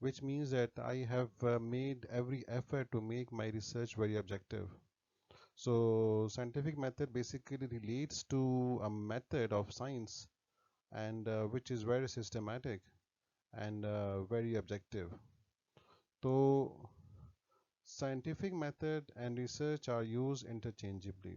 which means that I have made every effort to make my research very objective. So scientific method basically relates to a method of science and which is very systematic and very objective. So scientific method and research are used interchangeably.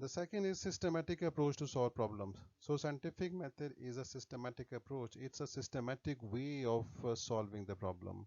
The second is systematic approach to solve problems. So scientific method is a systematic approach. It's a systematic way of solving the problem.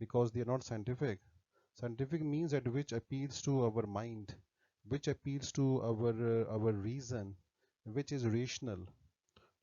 because they are not scientific. Scientific means that which appeals to our mind, which appeals to our reason, which is rational.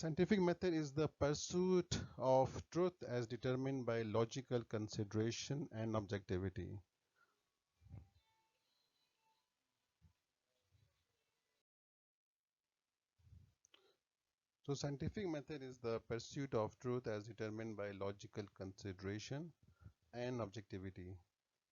scientific method is the pursuit of truth as determined by logical consideration and objectivity. So scientific method is the pursuit of truth as determined by logical consideration and objectivity.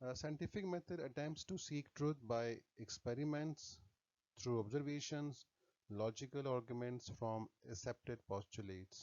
Scientific method attempts to seek truth by experiments, through observations, logical arguments from accepted postulates.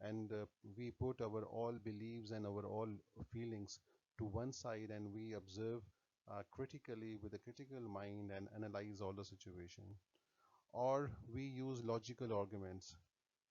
and we put our all beliefs and our all feelings to one side and we observe critically with a critical mind and analyze all the situation. Or we use logical arguments,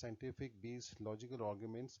scientific based logical arguments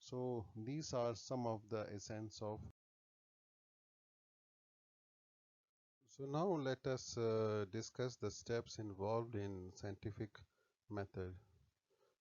So these are some of the essence of. So now let us discuss the steps involved in scientific method.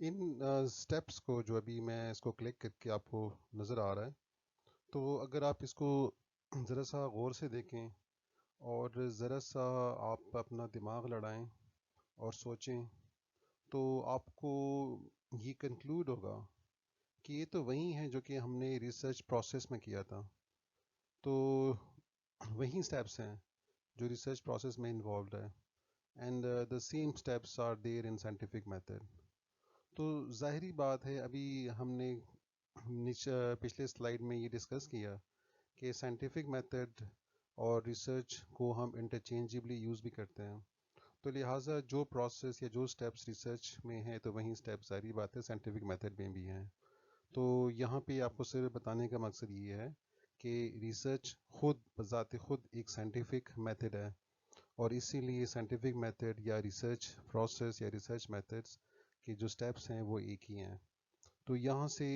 In steps کو جو ابھی میں اس کو click کر کے آپ کو نظر آ رہا ہے، تو اگر آپ اس کو ذرا سا غور سے دیکھیں اور ذرا سا آپ اپنا دماغ لڑائیں اور سوچیں، تو آپ کو یہ کنکلوڈ ہوگا کہ یہ تو وہی ہیں جو کہ ہم نے ریسرچ پروسیس میں کیا تھا، تو وہی اسٹیپس ہیں جو ریسرچ پروسیس میں انوالوڈ ہے، and the same steps are there in scientific method. تو ظاہری بات ہے، ابھی ہم نے پچھلے سلائیڈ میں یہ ڈسکس کیا کہ سائنٹیفک میتھڈ اور ریسرچ کو ہم انٹرچینجبلی یوز بھی کرتے ہیں، تو لہٰذا جو پروسیس یا جو اسٹیپس ریسرچ میں ہیں تو وہیں اسٹیپس ظاہری بات ہے سائنٹیفک میتھڈ میں بھی ہیں. تو یہاں پہ آپ کو صرف بتانے کا مقصد یہ ہے کہ ریسرچ خود بذات خود ایک سائنٹیفک میتھڈ ہے، اور اسی لیے سائنٹیفک میتھڈ یا ریسرچ پروسیس یا ریسرچ میتھڈس کے جو اسٹیپس ہیں وہ ایک ہی ہیں. تو یہاں سے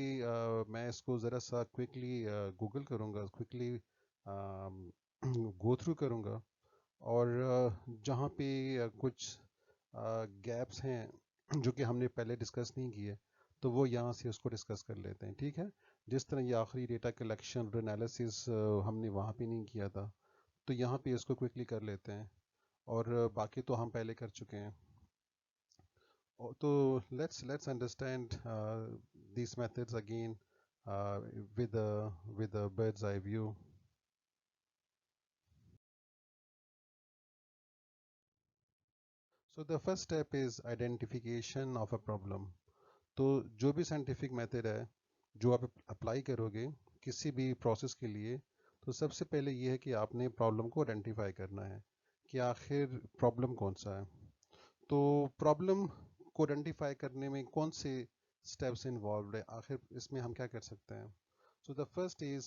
میں اس کو ذرا سا کوئکلی گوگل کروں گا، کوئکلی گو تھرو کروں گا، اور جہاں پہ کچھ گیپس ہیں جو کہ ہم نے پہلے ڈسکس نہیں کیے، تو وہ یہاں سے اس کو ڈسکس کر لیتے ہیں. ٹھیک ہے، جس طرح یہ آخری ڈیٹا کلیکشن اور انالیسس ہم نے وہاں پہ نہیں کیا تھا، تو یہاں پہ اس کو کوئکلی کر لیتے ہیں، اور باقی تو ہم پہلے کر چکے ہیں. تو let's understand these methods again uh, with a bird's eye view. So the first step is identification of a problem. تو جو بھی سائنٹیفک میتھڈ ہے جو آپ اپلائی کرو گے کسی بھی پروسیس کے لیے، تو سب سے پہلے یہ ہے کہ آپ نے پرابلم کو آئیڈینٹیفائی کرنا ہے کہ آخر پرابلم کون سا ہے. تو پرابلم کو آئیڈینٹیفائی کرنے میں کون سے اسٹیپس انوالوڈ ہے، آخر اس میں ہم کیا کر سکتے ہیں. So the first is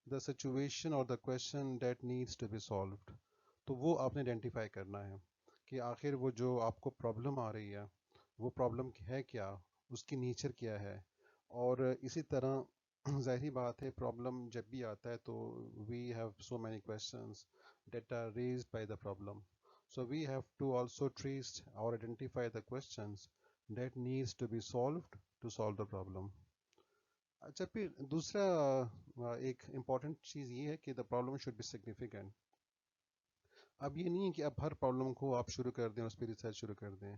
the situation اور the question that needs to be solved. تو وہ آپ نے آئیڈینٹیفائی کرنا ہے کہ آخر وہ جو آپ کو پرابلم آ رہی ہے وہ پرابلم ہے کیا، اس کی نیچر کیا ہے. اور اسی طرح ظاہری بات ہے پرابلم جب بھی آتا ہے تو we have so many questions that are raised by the problem. So we have to also trace or identify the questions that needs to be solved to solve the problem. اچھا، پھر دوسرا ایک important چیز یہ ہے کہ the problem should be significant. اب یہ نہیں ہے کہ اب ہر پرابلم کو آپ شروع کر دیں، اس پہ ریسرچ شروع کر دیں.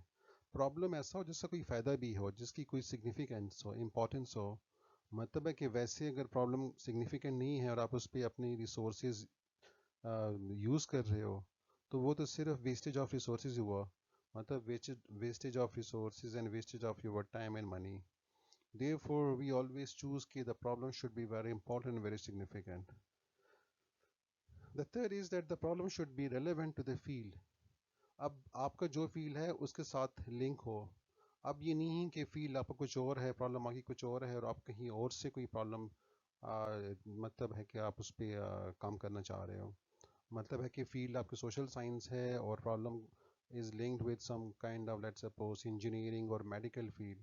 پرابلم ایسا ہو جس کا کوئی فائدہ بھی ہو، جس کی کوئی سگنیفیکینس ہو، امپورٹنس ہو. مطلب ہے کہ ویسے اگر پرابلم سگنیفیکینٹ نہیں ہے اور آپ اس پہ اپنی ریسورسز یوز کر رہے ہو، تو وہ تو صرف ویسٹیج آف ریسورسز ہوا، مطلب wastage of resources and wastage of your time and money. Therefore we always choose کہ the problem should be very important, very significant. The third is that the problem should be relevant to the field. اب آپ کا جو field ہے اس کے ساتھ link ہو. اب یہ نہیں کہ فیلڈ آپ کا کچھ اور ہے، پرابلم آگے کچھ اور ہے، اور آپ کہیں اور سے کوئی پرابلم مطلب ہے کہ آپ اس پہ کام کرنا چاہ رہے ہو. مطلب ہے کہ فیلڈ آپ کی سوشل سائنس ہے اور problem is linked with some kind of let's suppose engineering اور میڈیکل فیلڈ،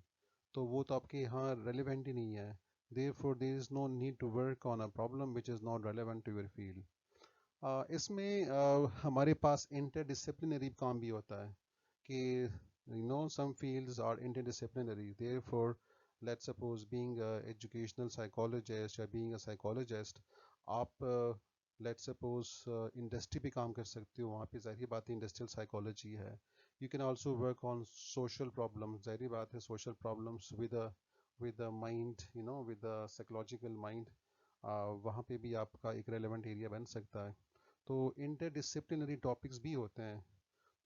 تو وہ تو آپ کے یہاں ریلیونٹ ہی نہیں ہے. Therefore there is no need to work on a problem which is not relevant to your field. اس میں ہمارے پاس انٹر ڈسپلنری کام بھی ہوتا ہے کہ some fields are interdisciplinary. Therefore let's suppose being a educational psychologist یا being a psychologist، آپ let suppose industry پہ کام کر سکتے ہو، وہاں پہ ظاہری بات ہے انڈسٹریل سائیکالوجی ہے. You can also work on social problem, ظاہری بات ہے social problems with mind with psychological mind, وہاں پہ بھی آپ کا ایک ریلیونٹ ایریا بن سکتا ہے. تو انٹر ڈسپلنری ٹاپکس بھی ہوتے ہیں،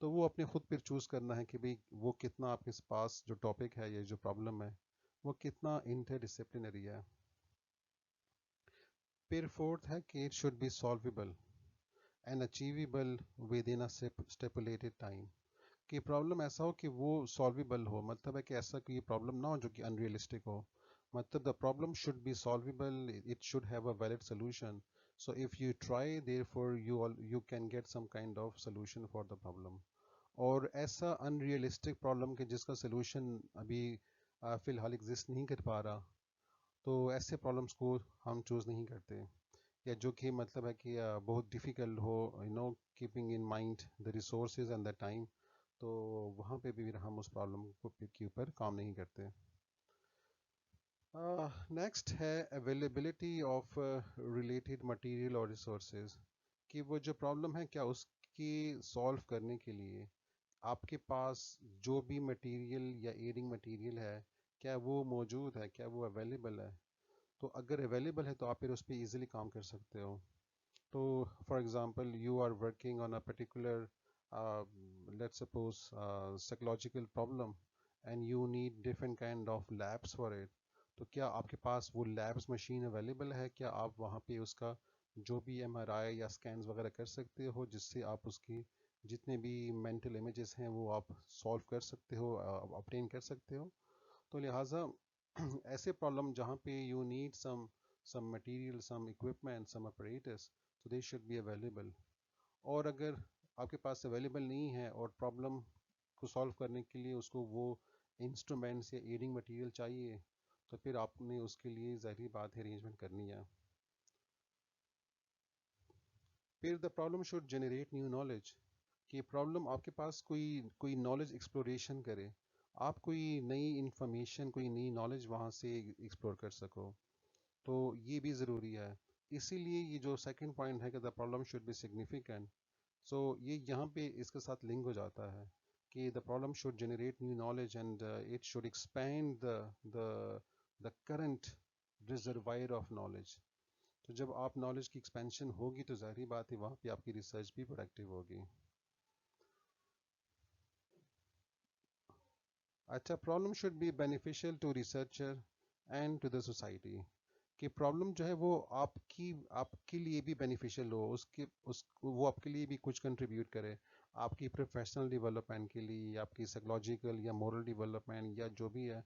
تو وہ اپنے خود پھر چوز کرنا ہے کہ بھئی وہ کتنا آپ کے پاس جو ٹاپک ہے یا جو پرابلم ہے وہ کتنا انٹر ڈسپلنری ہے. پھر فورتھ ہے کہ it should be solvable and achievable with in stipulated time. کہ پرابلم ایسا ہو کہ وہ سالویبل ہو، مطلب ہے کہ ایسا کوئی پرابلم نہ ہو جو کہ انریلسٹک ہو. مطلب the problem should be solvable, it should have a valid solution. So if you try, therefore you can get some kind of solution for the problem. اور ایسا unrealistic problem کہ جس کا solution ابھی فی الحال ایگزسٹ نہیں کر پا رہا، تو ایسے پرابلمس کو ہم چوز نہیں کرتے. یا جو کہ مطلب ہے کہ بہت difficult who keeping in mind the resources and the time, تو وہاں پہ بھی ہم اس پرابلم کے اوپر کام نہیں کرتے. نیکسٹ ہے اویلیبلٹی آف ریلیٹڈ مٹیریل اور ریسورسز، کہ وہ جو پرابلم ہے کیا اس کی سولو کرنے کے لیے آپ کے پاس جو بھی مٹیریل یا ایڈنگ مٹیریل ہے کیا وہ موجود ہے، کیا وہ اویلیبل ہے. تو اگر اویلیبل ہے تو آپ پھر اس پہ ایزیلی کام کر سکتے ہو. تو for example you are working on a particular let suppose psychological problem and you need different kind of labs for it. تو کیا آپ کے پاس وہ لیبس مشین اویلیبل ہے، کیا آپ وہاں پہ اس کا جو بھی ایم آر آئی یا اسکینز وغیرہ کر سکتے ہو جس سے آپ اس کی جتنے بھی مینٹل امیجز ہیں وہ آپ سولو کر سکتے ہو، obtain کر سکتے ہو. تو لہٰذا ایسے پرابلم جہاں پہ you need some material, some equipment, some apparatus, so they should be available. اور اگر آپ کے پاس اویلیبل نہیں ہے اور پرابلم کو سالو کرنے کے لیے اس کو وہ انسٹرومینٹس یا ایڈنگ مٹیریل چاہیے تو پھر آپ نے اس کے لیے ظاہری بات ہے ارینجمنٹ کرنی ہے. پھر دا problem should generate new knowledge, کہ پرابلم آپ کے پاس کوئی نالج ایکسپلوریشن کرے، آپ کوئی نئی انفارمیشن کوئی نئی نالج وہاں سے ایکسپلور کر سکو. تو یہ بھی ضروری ہے. اسی لیے یہ جو سیکنڈ پوائنٹ ہے کہ the problem should be significant, so یہ یہاں پہ اس کے ساتھ لنک ہو جاتا ہے کہ the problem should generate new knowledge and it should expand the current reservoir of knowledge. تو جب آپ نالج کی ایکسپینشن ہوگی تو ظاہری بات ہے وہاں پہ آپ کی ریسرچ بھی پروڈکٹیو ہوگی. اچھا، problem should be beneficial to researcher and to the society, کہ پرابلم جو ہے وہ آپ کے لیے بھی بینیفیشیل ہو، وہ آپ کے لیے بھی کچھ کنٹریبیوٹ کرے، آپ کی پروفیشنل ڈیولپمنٹ کے لیے یا آپ کی سائیکولوجیکل یا مورل ڈیولپمنٹ یا جو بھی ہے.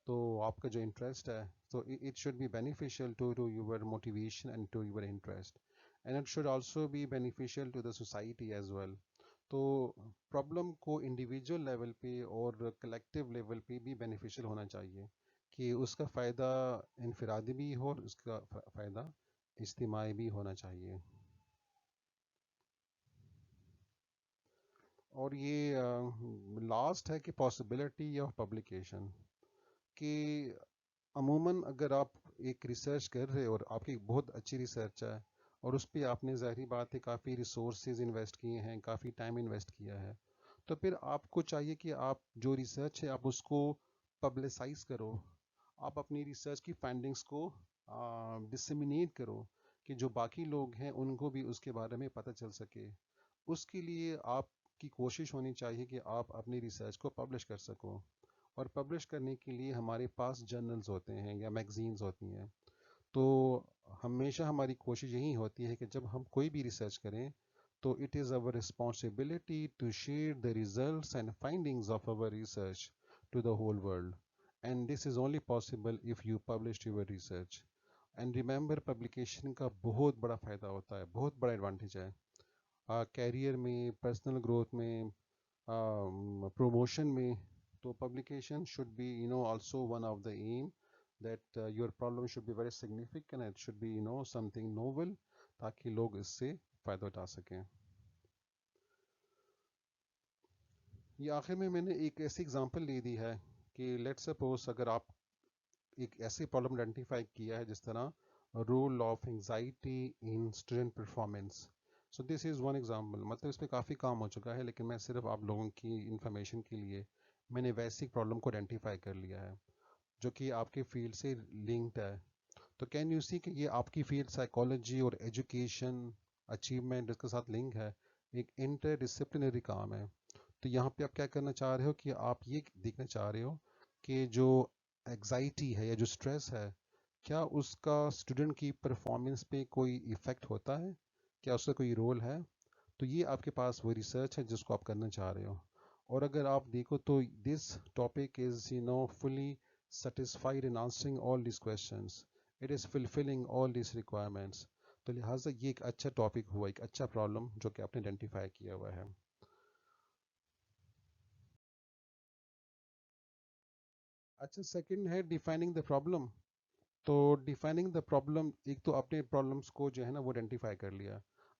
تو آپ کا جو انٹرسٹ ہے تو it should be beneficial to your motivation and to your interest and it should also be beneficial to the society as well. تو پرابلم کو انڈیویجول لیول پہ اور کلیکٹیو لیول پہ بھی بینیفیشیل ہونا چاہیے کہ اس کا فائدہ انفرادی بھی ہو اور اس کا فائدہ اجتماعی بھی ہونا چاہیے. اور یہ لاسٹ ہے کہ پاسبلٹی آف پبلیکیشن، کہ عموماً اگر آپ ایک ریسرچ کر رہے اور آپ کی بہت اچھی ریسرچ ہے اور اس پہ آپ نے ظاہری بات ہے کافی ریسورسز انویسٹ کیے ہیں، کافی ٹائم انویسٹ کیا ہے، تو پھر آپ کو چاہیے کہ آپ جو ریسرچ ہے آپ اس کو پبلسائز کرو، آپ اپنی ریسرچ کی فائنڈنگز کو ڈسمینیٹ کرو کہ جو باقی لوگ ہیں ان کو بھی اس کے بارے میں پتہ چل سکے. اس کے لیے آپ کی کوشش ہونی چاہیے کہ آپ اپنی ریسرچ کو پبلش کر سکو. اور پبلش کرنے کے لیے ہمارے پاس جرنلز ہوتے ہیں یا میگزینز ہوتی ہیں. تو ہمیشہ ہماری کوشش یہی ہوتی ہے کہ جب ہم کوئی بھی ریسرچ کریں تو it is our responsibility to share the results and findings of our research to the whole world, and this is only possible if you published your research. And remember publication کا بہت بڑا فائدہ ہوتا ہے، بہت بڑا ایڈوانٹیج ہے career میں، پرسنل گروتھ میں، پروموشن میں. تو publication should be also one of the aim that your problem should be very significant and it should be something novel تاکہ لوگ اس سے فائدہ اٹھا سکیں. یہ آخر میں نے ایک ایسی اگزامپل لے دی ہے کہ لیٹ سپوز اگر آپ ایک ایسی پرابلم آئیڈینٹیفائی کیا ہے جس طرح role of anxiety in student performance. So this is one example, مطلب اس پہ کافی کام ہو چکا ہے لیکن میں صرف آپ لوگوں کی انفارمیشن کے لیے میں نے ویسی پرابلم کو آئیڈینٹیفائی کر لیا ہے جو کہ آپ کے فیلڈ سے لنکڈ ہے. تو کین یو سی کہ یہ آپ کی فیلڈ سائیکالوجی اور ایجوکیشن اچیومنٹ اس کے ساتھ لنک ہے، ایک انٹر ڈسپلنری کام ہے. تو یہاں پہ آپ کیا کرنا چاہ رہے ہو کہ آپ یہ دیکھنا چاہ رہے ہو کہ جو ایگزائٹی ہے یا جو سٹریس ہے کیا اس کا اسٹوڈنٹ کی پرفارمنس پہ کوئی ایفیکٹ ہوتا ہے، کیا اس کا کوئی رول ہے. تو یہ آپ کے پاس وہ ریسرچ ہے جس کو آپ کرنا چاہ رہے ہو. اور اگر آپ دیکھو تو this topic is fully satisfied in answering all these questions. It is fulfilling all these requirements. تو لہٰذا یہ ایک اچھا ٹاپک ہوا، ایک اچھا پرابلم جو کہ آپ نے آئیڈینٹیفائی کیا ہوا ہے. اچھا، سیکنڈ ہے ڈیفائننگ دا پرابلم. تو ڈیفائننگ دا پرابلم، ایک تو آپ نے پرابلمس کو جو ہے نا وہ آئیڈینٹیفائی کر لیا،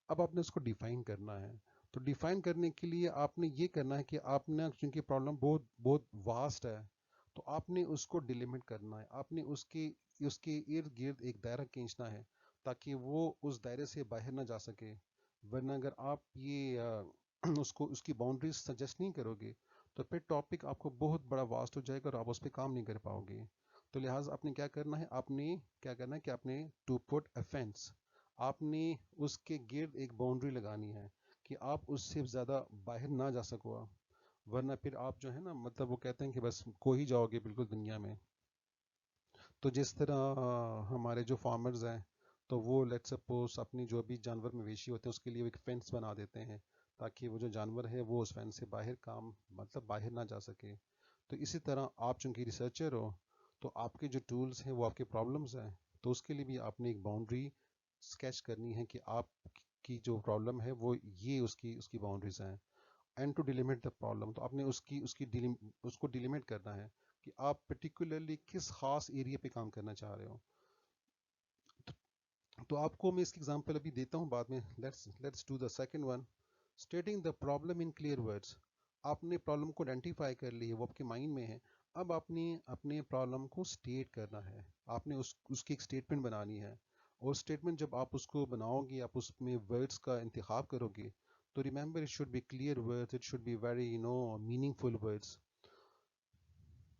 اب آپ نے اس کو ڈیفائن کرنا ہے. تو ڈیفائن کرنے کے لیے آپ نے یہ کرنا ہے کہ آپ نے چونکہ پرابلم بہت بہت واسٹ ہے تو آپ نے اس کو ڈیلیمٹ کرنا ہے، آپ نے اس کے ارد گرد ایک دائرہ کھینچنا ہے تاکہ وہ اس دائرے سے باہر نہ جا سکے. ورنہ اگر آپ یہ اس کی باؤنڈریز سجیسٹ نہیں کرو گے تو پھر ٹاپک آپ کو بہت بڑا واسٹ ہو جائے گا اور آپ اس پہ کام نہیں کر پاؤ گے. تو لہٰذا آپ نے کیا کرنا ہے، آپ نے کیا کرنا ہے کہ آپ نے ٹو پٹ اے فینس، آپ نے اس کے گرد ایک باؤنڈری لگانی ہے کہ آپ اس سے زیادہ باہر نہ جا سکو. ورنہ پھر آپ جو ہے نا، مطلب وہ کہتے ہیں کہ بس کھو ہی جاؤ گے بالکل دنیا میں. تو جس طرح ہمارے جو فارمرز ہیں تو وہ لیٹ سپوز اپنی جو بھی جانور مویشی ہوتے ہیں اس کے لیے ایک فینس بنا دیتے ہیں تاکہ وہ جو جانور ہے وہ اس فینس سے باہر مطلب باہر نہ جا سکے. تو اسی طرح آپ چونکہ ریسرچر ہو تو آپ کے جو ٹولز ہیں وہ آپ کے پرابلمز ہیں، تو اس کے لیے بھی آپ نے ایک باؤنڈری اسکیچ کرنی ہے کہ آپ کی جو پرابلم ہے وہ یہ اس کی باؤنڈریز ہیں. اینڈ ٹو ڈیلیمٹ دا پرابلم، تو آپ نے اس کو ڈیلیمٹ کرنا ہے کہ آپ پرٹیکولرلی کس خاص ایریا پہ کام کرنا چاہ رہے ہو. تو آپ کو میں اس کی ایگزامپل ابھی دیتا ہوں بعد میں. Let's do the second one, stating the problem in clear words. آپ نے پرابلم کو آئیڈینٹیفائی کر لی ہے، وہ آپ کے مائنڈ میں ہے. اب آپ نے اپنے پرابلم کو اسٹیٹ کرنا ہے، آپ نے اس کی ایک اسٹیٹمنٹ بنانی ہے. اور اسٹیٹمنٹ جب آپ اس کو بناؤ گے، آپ اس میں ورڈس کا انتخاب کرو گے تو remember it should be clear words, it should be very meaningful words.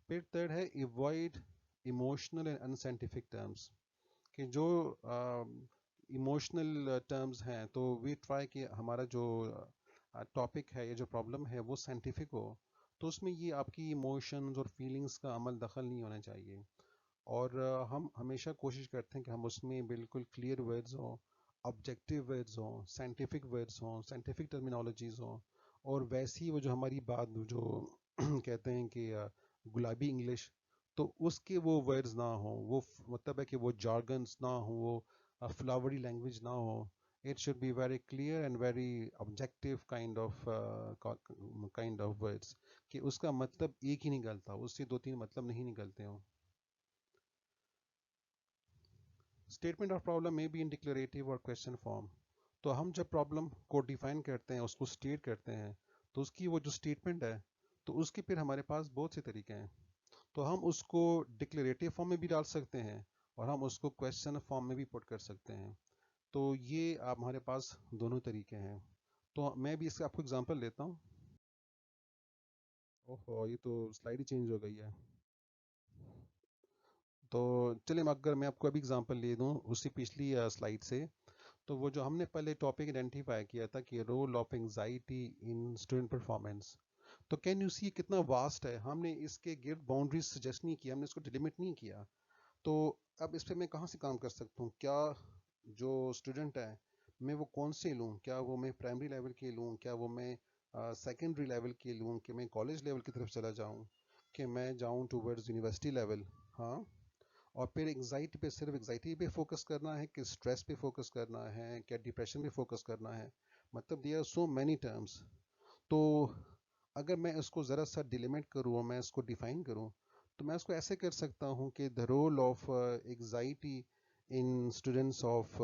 پھر تھرڈ ہے avoid emotional and unscientific terms, کہ جو ایموشنل ٹرمز ہیں تو وی ٹرائی کہ ہمارا جو ٹاپک ہے یا جو پرابلم ہے وہ سائنٹیفک ہو. تو اس میں یہ آپ کی ایموشنز اور فیلنگز کا عمل دخل نہیں ہونا چاہیے. اور ہم ہمیشہ کوشش کرتے ہیں کہ ہم اس میں بالکل کلیئر ورڈز ہوں، آبجیکٹیو ورڈز ہوں، سائنٹیفک ورڈز ہوں، سائنٹیفک ٹرمینالوجیز ہوں. اور ویسی وہ جو ہماری بات جو کہتے ہیں کہ گلابی انگلش، تو اس کے وہ ورڈز نہ ہوں، وہ مطلب ہے کہ وہ جارگنز نہ ہوں، وہ فلاوری لینگویج نہ ہو. It should be very clear and very objective kind of words, کہ اس کا مطلب ایک ہی نکلتا، اس سے دو تین مطلب نہیں نکلتے ہوں. اسٹیٹمنٹ آف پرابلم میں بی ان ڈکلریٹو اور کویشچن فارم. تو ہم جب پرابلم کو ڈیفائن کرتے ہیں، اس کو اسٹیٹ کرتے ہیں، تو اس کی وہ جو اسٹیٹمنٹ ہے تو اس کے پھر ہمارے پاس بہت سے طریقے ہیں. تو ہم اس کو ڈکلیریٹو فارم میں بھی ڈال سکتے ہیں اور ہم اس کو کویشچن فارم میں بھی پٹ کر سکتے ہیں. تو یہ آپ ہمارے پاس دونوں طریقے ہیں. تو میں بھی اس سے آپ کو اگزامپل لیتا ہوں. اوہو، یہ تو سلائڈ ہی چینج ہو گئی ہے. تو چلیں، اگر میں آپ کو ابھی اگزامپل لے دوں اسی پچھلی سلائڈ سے، تو وہ جو ہم نے پہلے ٹاپک آئیڈینٹیفائی کیا تھا کہ role of anxiety in student performance, تو کین یو سی کتنا واسٹ ہے. ہم نے اس کے گرد باؤنڈریز سجیسٹ نہیں کیا، ہم نے اس کو ڈیلیمٹ نہیں کیا. تو اب اس پہ میں کہاں سے کام کر سکتا ہوں؟ کیا جو اسٹوڈنٹ ہے میں وہ کون سے لوں؟ کیا وہ میں پرائمری لیول کے لوں؟ کیا وہ میں سیکنڈری لیول کے لوں؟ کہ میں کالج لیول کی طرف چلا جاؤں؟ کہ میں جاؤں ٹورڈز یونیورسٹی لیول؟ ہاں. اور پھر انگزائٹی پہ، صرف انگزائٹی پہ فوکس کرنا ہے کہ اسٹریس پہ فوکس کرنا ہے، کیا ڈپریشن پہ فوکس کرنا ہے؟ مطلب there are so many terms. تو اگر میں اس کو ذرا سا ڈیلیمٹ کروں اور میں اس کو ڈیفائن کروں تو میں اس کو ایسے کر سکتا ہوں کہ the role of anxiety in students of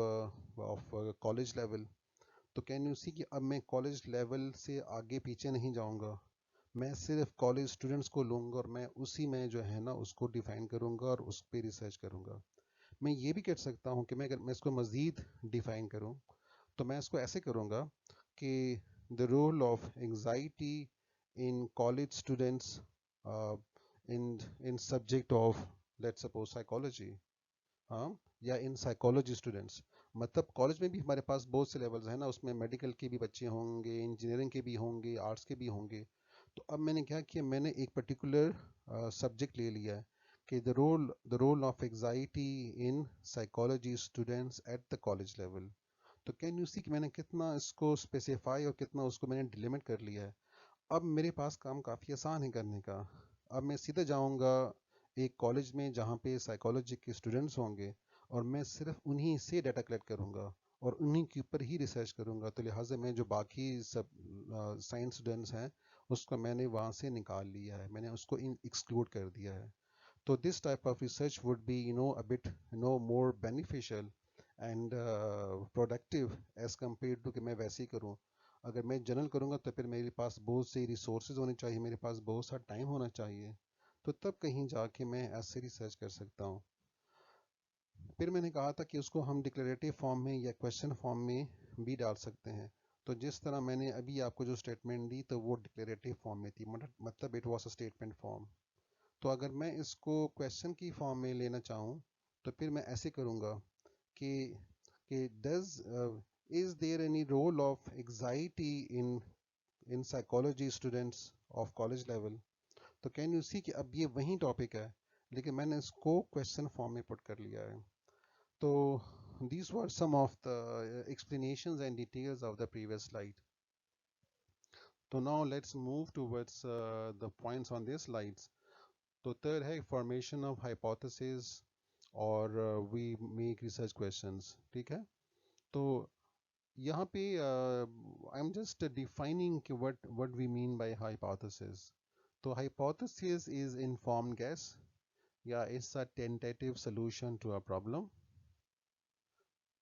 college level. تو کین یو سی کہ اب میں کالج لیول سے آگے پیچھے نہیں جاؤں گا، میں صرف کالج اسٹوڈنٹس کو لوں گا اور میں اسی میں جو ہے نا اس کو ڈیفائن کروں گا اور اس پہ ریسرچ کروں گا. میں یہ بھی کر سکتا ہوں کہ اگر میں اس کو مزید ڈیفائن کروں تو میں اس کو ایسے کروں گا کہ the role of anxiety in college students in subject of let's suppose psychology. ہاں، یا ان سائیکالوجی اسٹوڈنٹس. مطلب کالج میں بھی ہمارے پاس بہت سے لیولز ہیں نا، اس میں میڈیکل کے بھی بچے ہوں گے، انجینئرنگ کے بھی ہوں گے، آرٹس کے بھی ہوں گے. تو اب میں نے کیا کیا، میں نے ایک پرٹیکولر سبجیکٹ لے لیا ہے کہ the role of anxiety in psychology students at the college level. تو کین یو سی کہ میں نے کتنا اس کو اسپیسیفائی اور کتنا اس کو میں نے ڈیلیمٹ کر لیا ہے. اب میرے پاس کام کافی آسان ہے کرنے کا. اب میں سیدھا جاؤں گا ایک کالج میں جہاں پہ سائیکالوجی کے اسٹوڈنٹس ہوں گے اور میں صرف انہی سے ڈیٹا کلیکٹ کروں گا اور انہی کے اوپر ہی ریسرچ کروں گا. تو لہٰذا میں جو باقی سب سائنس اسٹوڈنٹس ہیں اس کو میں نے وہاں سے نکال لیا ہے، میں نے اس کو ایکسکلوڈ کر دیا ہے. تو this type of research would be a bit more beneficial and productive as compared to کہ میں ویسے ہی کروں. اگر میں جنرل کروں گا تو پھر میرے پاس بہت سے ریسورسز ہونے چاہیے، میرے پاس بہت سا ٹائم ہونا چاہیے. تو تب کہیں جا کے میں ایسے ریسرچ کر سکتا ہوں. پھر میں نے کہا تھا کہ اس کو ہم ڈکلیریٹو فارم میں یا کویشچن فارم میں بھی ڈال سکتے ہیں. تو جس طرح میں نے ابھی آپ کو جو اسٹیٹمنٹ دی تو وہ ڈکلیریٹو فارم میں تھی, مطلب it was a statement form. تو اگر میں اس کو کویشچن کی فارم میں لینا چاہوں تو پھر میں ایسے کروں گا کہ is there any role of anxiety in psychology students of college level. تو کین یو سی کہ اب یہ وہی ٹاپک ہے لیکن میں نے اس کو کویشچن فارم میں پٹ کر لیا ہے. تو these were some of the explanations and details of the previous slide. So now let's move towards the points on these slides. تو third ہے formation of hypothesis اور we make research questions. ٹھیک ہے, تو یہاں پہ I'm just defining what we mean by hypothesis. تو hypothesis is informed guess, یا it's a tentative solution to a problem,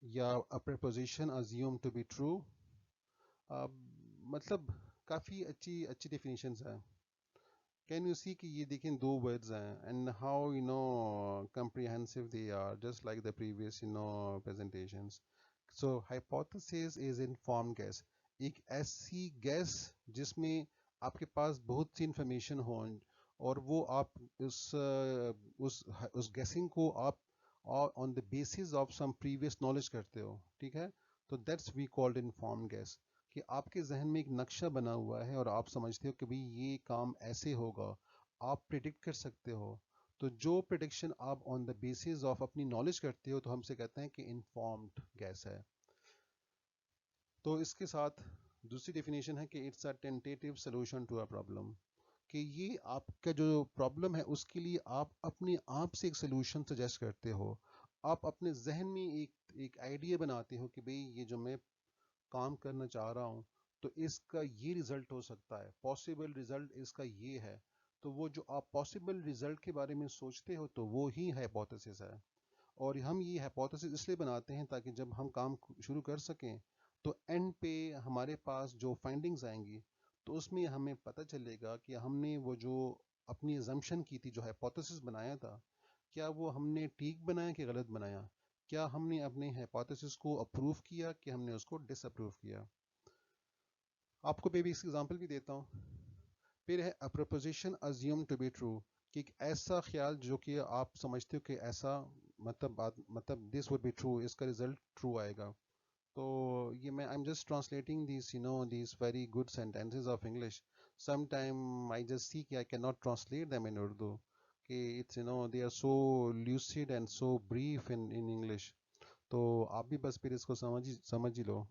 یا a preposition assumed to be true. مطلب کافی اچھی ڈیفینیشنز ہیں. کین یو سی کہ یہ دیکھیں دو ورڈز ہیں and how comprehensive they are, just like the previous presentations. So hypothesis is informed guess, ایک ایسی گیس جس میں آپ کے پاس بہت سی انفارمیشن ہوں اور وہ آپ اس گیسنگ کو آپ on the basis of some previous knowledge کرتے ہو. ٹھیک ہے, تو that's we called inform guess, کہ آپ کے ذہن میں ایک نقشہ بنا ہوا ہے اور آپ سمجھتے ہو کہ بھئی یہ کام ایسے ہوگا, آپ پریڈکٹ کر سکتے ہو. تو جو پریڈکشن آپ آن دا بیسس آف اپنی نالج کرتے ہو تو ہم سے کہتے ہیں کہ انفارمڈ گیس ہے. تو اس کے ساتھ دوسری ڈیفینیشن ہے کہ it's a tentative solution to a problem, کہ یہ آپ کا جو پرابلم ہے اس کے لیے آپ اپنے آپ سے ایک سلوشن سجیسٹ کرتے ہو. آپ اپنے ذہن میں ایک آئیڈیا بناتے ہو کہ بھئی یہ جو میں کام کرنا چاہ رہا ہوں تو اس کا یہ ریزلٹ ہو سکتا ہے, پاسبل ریزلٹ اس کا یہ ہے. تو وہ جو آپ پاسبل ریزلٹ کے بارے میں سوچتے ہو تو وہ ہی ہائپوتھسس ہے. اور ہم یہ ہائپوتھسس اس لیے بناتے ہیں تاکہ جب ہم کام شروع کر سکیں تو اینڈ پہ ہمارے پاس جو فائنڈنگز آئیں گی تو اس میں ہمیں پتہ چلے گا کہ ہم نے وہ جو اپنی ازمپشن کی تھی, جو ہائپوتھسس بنایا تھا, کیا وہ ہم نے ٹھیک بنایا کہ غلط بنایا, کیا ہم نے اپنے ہائپوتھسس کو اپروو کیا کہ ہم نے اس کو ڈس اپروو کیا. آپ کو بھی اس ایگزامپل بھی دیتا ہوں. پھر ہے a proposition assumed to be true, کہ ایک ایسا خیال جو کہ آپ سمجھتے ہو کہ ایسا مطلب this would be true, اس کا رزلٹ true آئے گا. تو یہ میں I'm just translating these very good sentences of English. Sometime I just see کہ I cannot translate them in Urdu, کہ it's they are so lucid and so brief in English. تو آپ بھی بس پھر اس کو سمجھ ہی لو.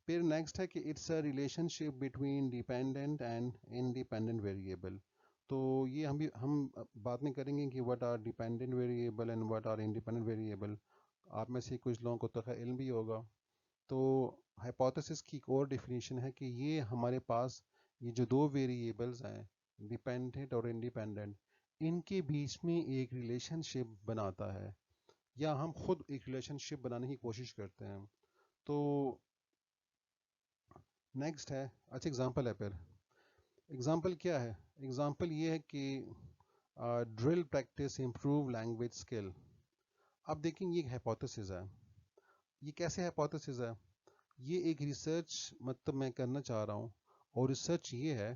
پھر نیکسٹ ہے کہ it's a relationship between dependent and independent variable. تو یہ ہم بعد میں کریں گے کہ what are dependent variable and what are independent variable. آپ میں سے کچھ لوگوں کو تو علم بھی ہوگا. تو ہائپوتھسس کی ایک اور ڈیفینیشن ہے کہ یہ ہمارے پاس یہ جو دو ویریبلز ہیں ڈیپینڈنٹ اور انڈیپینڈنٹ, ان کے بیچ میں ایک ریلیشن شپ بناتا ہے, یا ہم خود ایک ریلیشن شپ بنانے کی کوشش کرتے ہیں. تو نیکسٹ ہے, اچھا ایگزامپل ہے. پھر ایگزامپل کیا ہے؟ ایگزامپل یہ ہے کہ drill practice improve language skill. اب دیکھیں یہ ایک ہائپوتھسس ہے. یہ کیسے ہائپوتھسس ہے؟ یہ ایک ریسرچ مطلب میں کرنا چاہ رہا ہوں, اور ریسرچ یہ ہے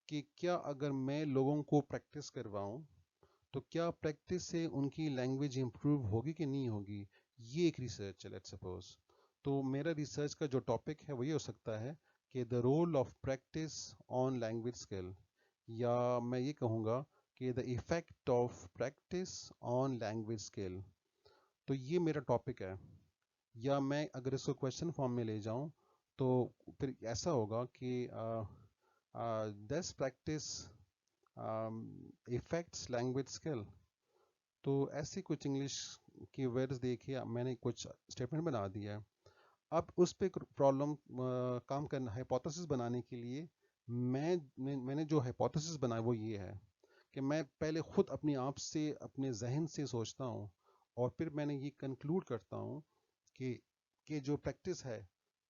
کہ کیا اگر میں لوگوں کو پریکٹس کرواؤں تو کیا پریکٹس سے ان کی لینگویج امپروو ہوگی کہ نہیں ہوگی. یہ ایک ریسرچ ہے لیٹس سپوز. تو میرا ریسرچ کا جو ٹاپک ہے وہ یہ ہو سکتا ہے کہ the role of practice on language skill, یا میں یہ کہوں گا کہ the effect of practice on language skill. تو یہ میرا ٹاپک ہے. یا میں اگر اس کو کویشچن فارم میں لے جاؤں تو پھر ایسا ہوگا کہ this practice affects language skill. تو ایسی کچھ انگلش کی ورڈز دیکھیے, میں نے کچھ اسٹیٹمنٹ بنا دیا ہے. اب اس پہ پرابلم کام کرنا, ہائپوتھسس بنانے کے لیے میں نے جو ہائپوتھسس بنایا وہ یہ ہے کہ میں پہلے خود اپنے آپ سے اپنے ذہن سے سوچتا ہوں اور پھر میں نے یہ کنکلوڈ کرتا ہوں کہ جو پریکٹس ہے,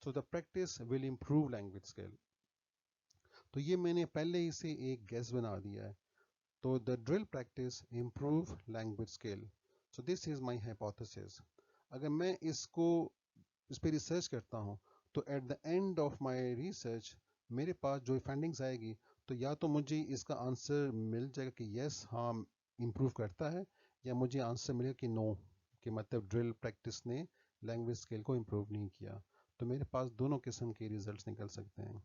so the practice will improve language skill. تو تو یہ میں نے پہلے ہی سے ایک گیس بنا دیا ہے. تو the drill practice improve language skill. So this is my hypothesis. اگر میں اس پہ ریسرچ کرتا ہوں تو at the end of my research میرے پاس جو فائنڈنگز آئے گی تو یا تو مجھے اس کا آنسر مل جائے گا کہ یس ہاں امپروو کرتا ہے، یا مجھے آنسر ملے گا کہ نو، کہ مطلب ڈرل پریکٹس نے لینگویج اسکل کو امپروو نہیں کیا. تو میرے پاس دونوں قسم کے ریزلٹس نکل سکتے ہیں.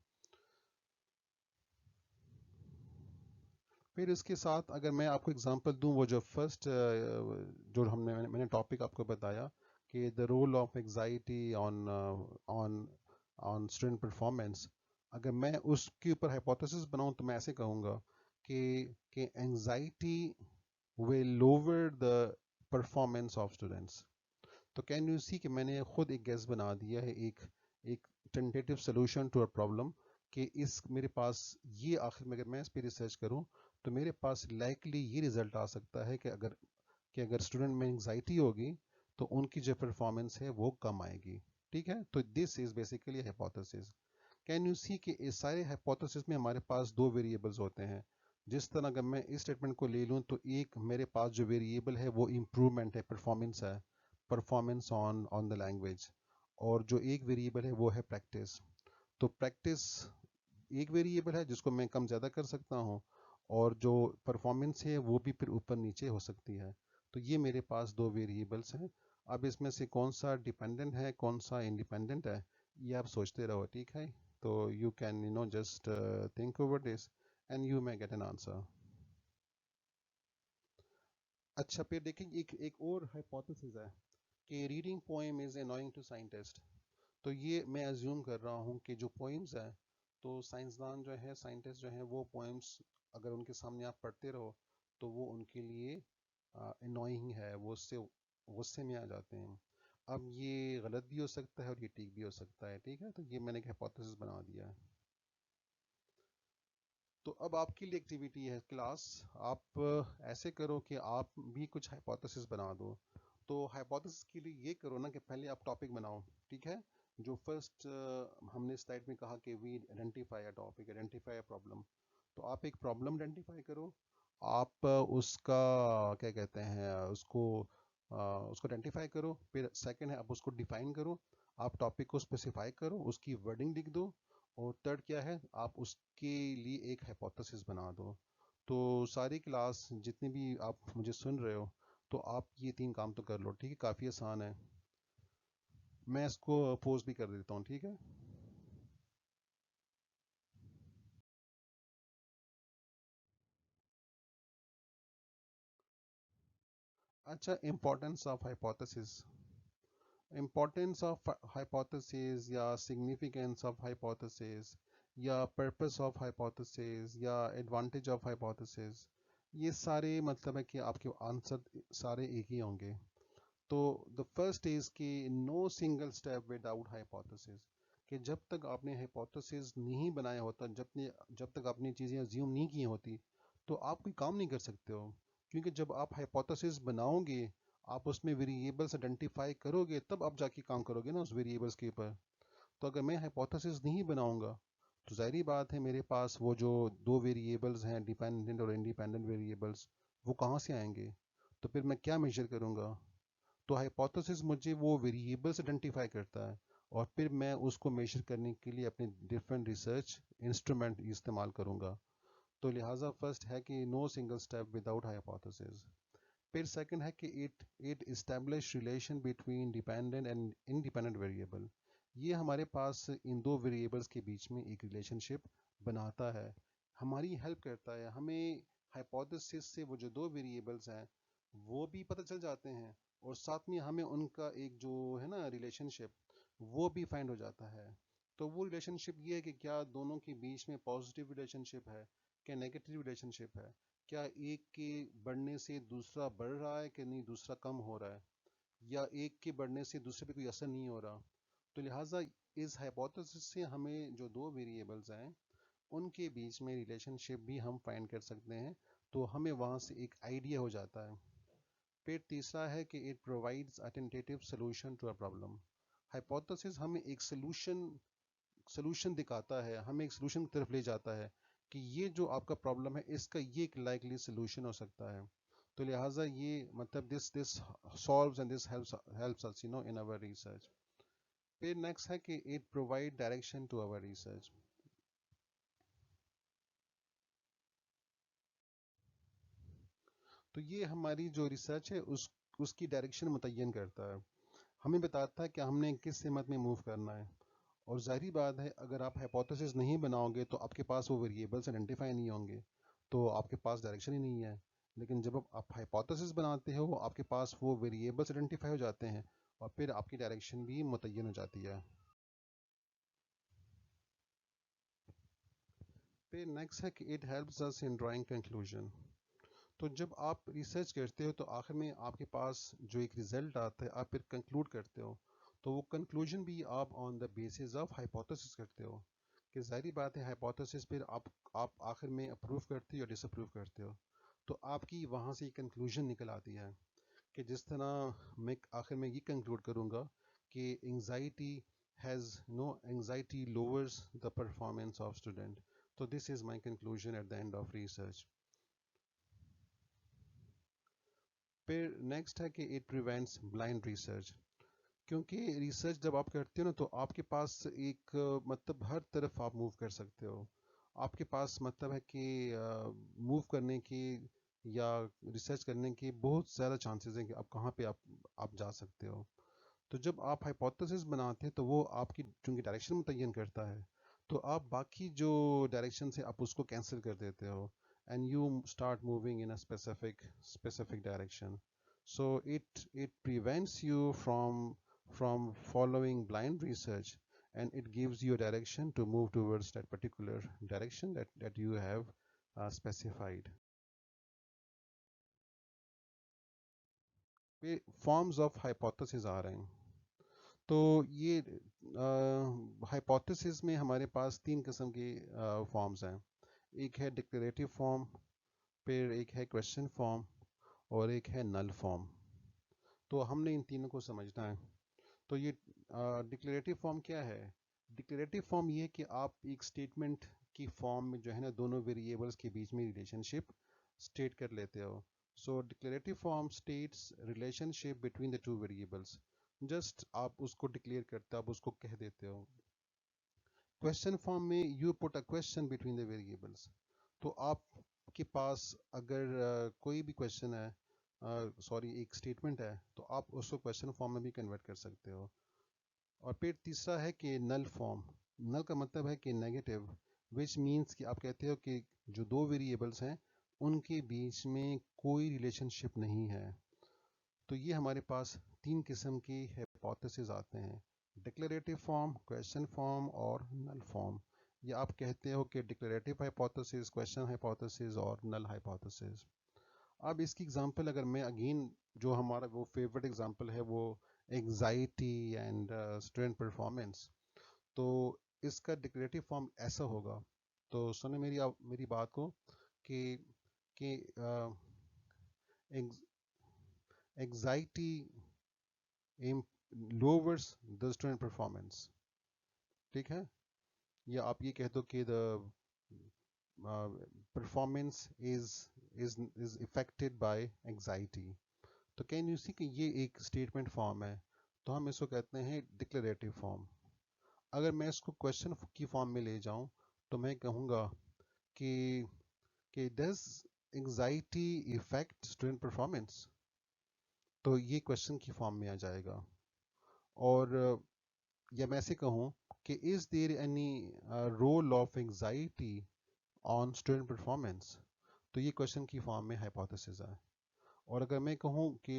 پھر اس کے ساتھ اگر میں آپ کو اگزامپل دوں، وہ جو فرسٹ جو میں نے ٹاپک آپ کو بتایا کہ the role of anxiety on on student performance, اگر میں اس کے اوپر ہائپوتھیسس بناؤں تو میں ایسے کہوں گا کہ anxiety will lower the performance of students. تو کین یو سی کہ میں نے خود ایک گیس بنا دیا ہے، ایک ٹینٹیٹیو سولوشن ٹو اے پرابلم، کہ میرے پاس یہ آخر میں اگر میں اس پہ ریسرچ کروں تو میرے پاس لائکلی یہ رزلٹ آ سکتا ہے کہ اگر اسٹوڈنٹ میں انگزائٹی ہوگی تو ان کی جو پرفارمنس ہے وہ کم آئے گی. ٹھیک ہے، تو this is basically hypothesis. Can you see کہ اس سارے ہائپوتھیسس میں ہمارے پاس دو ویریبلز ہوتے ہیں. جس طرح اگر میں اس اسٹیٹمنٹ کو لے لوں تو ایک میرے پاس جو ویریبل ہے وہ امپرومنٹ ہے، پرفارمنس ہے، پرفارمنس آن دا لینگویج، اور جو ایک ویریبل ہے وہ ہے پریکٹس. تو پریکٹس ایک ویریبل ہے جس کو میں کم زیادہ کر سکتا ہوں، اور جو پرفارمنس ہے وہ بھی پھر اوپر نیچے ہو سکتی ہے. تو یہ میرے پاس دو ویریبلس ہیں. اب اس میں سے کون سا ڈیپینڈنٹ ہے کون سا انڈیپینڈنٹ ہے یہ آپ سوچتے رہو. ٹھیک ہے، تو you can just think over this and you may get an answer. اچھا، پھر دیکھیں ایک اور ہائپوتھیسس ہے کہ reading poem is annoying to scientist. تو یہ میں ایزیوم کر رہا ہوں کہ جو پوئمز ہیں تو سائنسدان جو ہے، سائنٹسٹ جو ہیں، وہ پوئمز اگر ان کے سامنے آپ پڑھتے رہو تو وہ ان کے لیے انوائنگ ہے، وہ اس سے غصے میں آ جاتے ہیں. اب یہ غلط بھی ہو سکتا ہے اور یہ ٹھیک بھی ہو سکتا ہے. ٹھیک ہے، تو یہ میں نے ایک ہائپوتھیسس بنا دیا ہے. تو اب آپ کی لیے ایکٹیویٹی ہے کلاس، آپ ایسے کرو کہ آپ بھی کچھ ہائپوتھیسس بنا دو. تو ہائپوتھیسس کے لیے یہ کرو نا کہ پہلے آپ ٹاپک بناؤ. ٹھیک ہے، جو فرسٹ ہم نے سلائڈ میں کہا کہ we identify a topic, identify a problem. تو آپ ایک پرابلم آئیڈینٹیفائی کرو، آپ اس کا کیا کہتے ہیں اس کو آئیڈینٹیفائی کرو. پھر سیکنڈ ہے آپ اس کو ڈیفائن کرو، آپ ٹاپک کو اسپیسیفائی کرو، اس کی ورڈنگ لکھ دو، اور تھرڈ کیا ہے آپ اس کے لیے ایک ہائپوتھیسس بنا دو. تو ساری کلاس جتنی بھی آپ مجھے سن رہے ہو تو آپ یہ تین کام تو کر لو. ٹھیک ہے، کافی آسان ہے. میں اس کو پوز بھی کر دیتا ہوں. ٹھیک ہے، اچھا. Importance of hypothesis, importance of hypothesis یا سگنیفیکینس آف ہائپوتھیسس یا پرپس آف ہائپوتھیسس یا ایڈوانٹیج آف ہائپوتھیسس، یہ سارے مطلب ہے کہ آپ کے آنسر سارے ایک ہی ہوں گے. تو دا فرسٹ از کہ no single step with out hypothesis, کہ جب تک آپ نے ہائپوتھیسس نہیں بنایا ہوتا، جب تک آپ نے چیزیں زیوم نہیں کی ہوتی تو آپ کوئی کام نہیں کر سکتے ہو. کیونکہ جب آپ ہائپوتھیسس بناؤ گے، آپ اس میں ویریبلس آئیڈینٹیفائی کرو گے، تب آپ جا کے کام کرو گے نا اس ویریبلس کے اوپر. تو اگر میں ہائپوتھیسس نہیں بناؤں گا تو ظاہری بات ہے میرے پاس وہ جو دو ویریبلس ہیں، ڈیپینڈنٹ اور انڈیپینڈنٹ ویریبلس، وہ کہاں سے آئیں گے؟ تو پھر میں کیا میجر کروں گا؟ تو ہائپوتھیسس مجھے وہ ویریبلس آئیڈینٹیفائی کرتا ہے، اور پھر میں اس کو میجر کرنے کے لیے اپنے ڈفرینٹ ریسرچ انسٹرومنٹ استعمال کروں گا. تو لہٰذا فرسٹ ہے کہ no single step without hypothesis. پھر سیکنڈ ہے کہ it establish relation between dependent and independent variable. یہ ہمارے پاس ان دو ویریبلس کے بیچ میں ایک ریلیشن شپ بناتا ہے، ہماری ہیلپ کرتا ہے. ہمیں ہائپوتھیسس سے وہ جو دو ویریبلس ہیں وہ بھی پتہ چل جاتے ہیں، اور ساتھ میں ہمیں ان کا ایک جو ہے نا ریلیشن شپ وہ بھی فائنڈ ہو جاتا ہے. تو وہ ریلیشن شپ یہ ہے کہ کیا دونوں کے بیچ میں پازیٹیو ریلیشن شپ ہے، کیا نیگیٹو ریلیشن شپ ہے، کیا ایک کے بڑھنے سے دوسرا بڑھ رہا ہے کہ نہیں دوسرا کم ہو رہا ہے، یا ایک کے بڑھنے سے دوسرے پہ کوئی اثر نہیں ہو رہا. تو لہٰذا اس ہائپوتھیسس سے ہمیں جو دو ویریبلز ہیں ان کے بیچ میں ریلیشن شپ بھی ہم فائنڈ کر سکتے ہیں. تو ہمیں وہاں سے ایک آئیڈیا ہو جاتا ہے. پھر تیسرا ہے کہ it provides attentive solution to a problem. Hypothesis ہمیں ایک سولوشن دکھاتا ہے، ہمیں ایک سولوشن کی طرف لے جاتا ہے کہ یہ جو آپ کا پرابلم ہے اس کا یہ ایک لائکلی سلوشن ہو سکتا ہے. تو لہٰذا یہ مطلب this solves and this helps us in our research. پھر نیکسٹ ہے کہ it provide direction to our research. تو یہ ہماری جو ریسرچ ہے اس کی ڈائریکشن متعین کرتا ہے. ہمیں بتاتا ہے کہ ہم نے کس سمت میں موو کرنا ہے. اور ظاہری بات ہے اگر آپ ہائپوتھیسس نہیں بناؤ گے تو آپ کے پاس وہ ویریبلس آئیڈینٹیفائی نہیں ہوں گے تو آپ کے پاس ڈائریکشن ہی نہیں ہے. لیکن جب آپ ہائپوتھیسس بناتے ہو آپ کے پاس وہ ویریبلس آئیڈینٹیفائی ہو جاتے ہیں اور پھر آپ کی ڈائریکشن بھی متعین ہو جاتی ہے. پھر نیکسٹ ہے کہ it helps us in drawing conclusion. تو جب آپ ریسرچ کرتے ہو تو آخر میں آپ کے پاس جو ایک رزلٹ آتا ہے آپ پھر کنکلوڈ کرتے ہو تو وہ کنکلوژن بھی آپ on the basis of hypothesis کرتے ہو. کہ ظاہری بات ہے ہائپوتھیسس پھر آپ آخر میں اپروو کرتے ہو یا ڈس اپروو کرتے ہو. تو آپ کی وہاں سے ایک کنکلوژن نکل آتی ہے کہ جس طرح میں آخر میں یہ کنکلوڈ کروں گا کہ anxiety lowers the performance of student. تو this is my conclusion at the end of research. پھر نیکسٹ ہے کہ اٹ پریونٹس بلائنڈ ریسرچ. کیونکہ ریسرچ جب آپ کرتے ہو نا تو آپ کے پاس ایک مطلب ہر طرف آپ موو کر سکتے ہو. آپ کے پاس مطلب ہے کہ موو کرنے کی یا ریسرچ کرنے کے بہت زیادہ چانسز ہیں کہ آپ کہاں پہ آپ جا سکتے ہو. تو جب آپ ہائپوتھیسس بناتے ہیں تو وہ آپ کی چونکہ ڈائریکشن متعین کرتا ہے تو آپ باقی جو ڈائریکشن سے آپ اس کو کینسل کر دیتے ہو and you start moving in a specific direction. So it prevents you from following blind research and it gives you a direction to move towards that particular direction that you have specified. Forms of hypothesis آ رہے ہیں. تو یہ hypothesis میں ہمارے پاس 3 قسم کے forms ہیں. ایک ہے ڈکلیریٹو فارم, پھر ایک ہے کویشچن فارم اور ایک ہے نل فارم. تو ہم نے ان تینوں کو سمجھنا ہے. تو یہ ڈکلیریٹو فارم کیا ہے؟ ڈکلیریٹو فارم یہ ہے کہ آپ ایک اسٹیٹمنٹ کی فارم میں جو ہے نا دونوں ویریبلس کے بیچ میں ریلیشن شپ اسٹیٹ کر لیتے ہو. So declarative form states relationship between the two variables. Just آپ اس کو ڈکلیئر کرتے آپ اس کو کہہ دیتے ہو. کویشچن فارم میں you put a question between the variables. تو آپ کے پاس اگر کوئی بھی کویشچن ہے ایک اسٹیٹمنٹ ہے تو آپ اس کو کویشچن فارم میں بھی کنورٹ کر سکتے ہو. اور پھر تیسرا ہے کہ نل فارم. نل کا مطلب ہے کہ نیگیٹو, وچ مینس کہ آپ کہتے ہو کہ جو 2 ویریبلس ہیں ان کے بیچ میں کوئی ریلیشن شپ نہیں ہے. تو یہ ہمارے پاس 3 قسم کی ہائپوتھیسز آتے ہیں, ڈکلیریٹو فارم, کویشچن فارم اور نل فارم. یا آپ کہتے ہو کہ ڈکلیریٹو ہائپوتھیسز, کویشچن ہائپوتھیسز اور نل ہائپوتھیسز. اب اس کی اگزامپل اگر میں اگین جو ہمارا وہ فیوریٹ اگزامپل ہے وہ انگزائٹی اینڈ اسٹوڈنٹ پرفارمنس. تو اس کا ڈکلیریٹو فارم ایسا ہوگا. تو سنیں میری بات کو کہ anxiety lowers the student performance. ٹھیک ہے, یا آپ یہ کہہ دو کہ the performance is affected by anxiety. تو کین یو سی کہ یہ ایک اسٹیٹمنٹ فارم ہے تو ہم اس کو کہتے ہیں ڈکلیریٹو فارم. اگر میں اس کو کویشچن کی فارم میں لے جاؤں تو میں کہوں گا کہ does anxiety affect student performance. تو یہ کویشچن کی فارم میں آ جائے گا. اور یا میں ایسے کہوں کہ is there any role of anxiety on student performance. تو یہ کویشچن کی فارم میں ہائپوتھیسز ہے. اور اگر میں کہوں کہ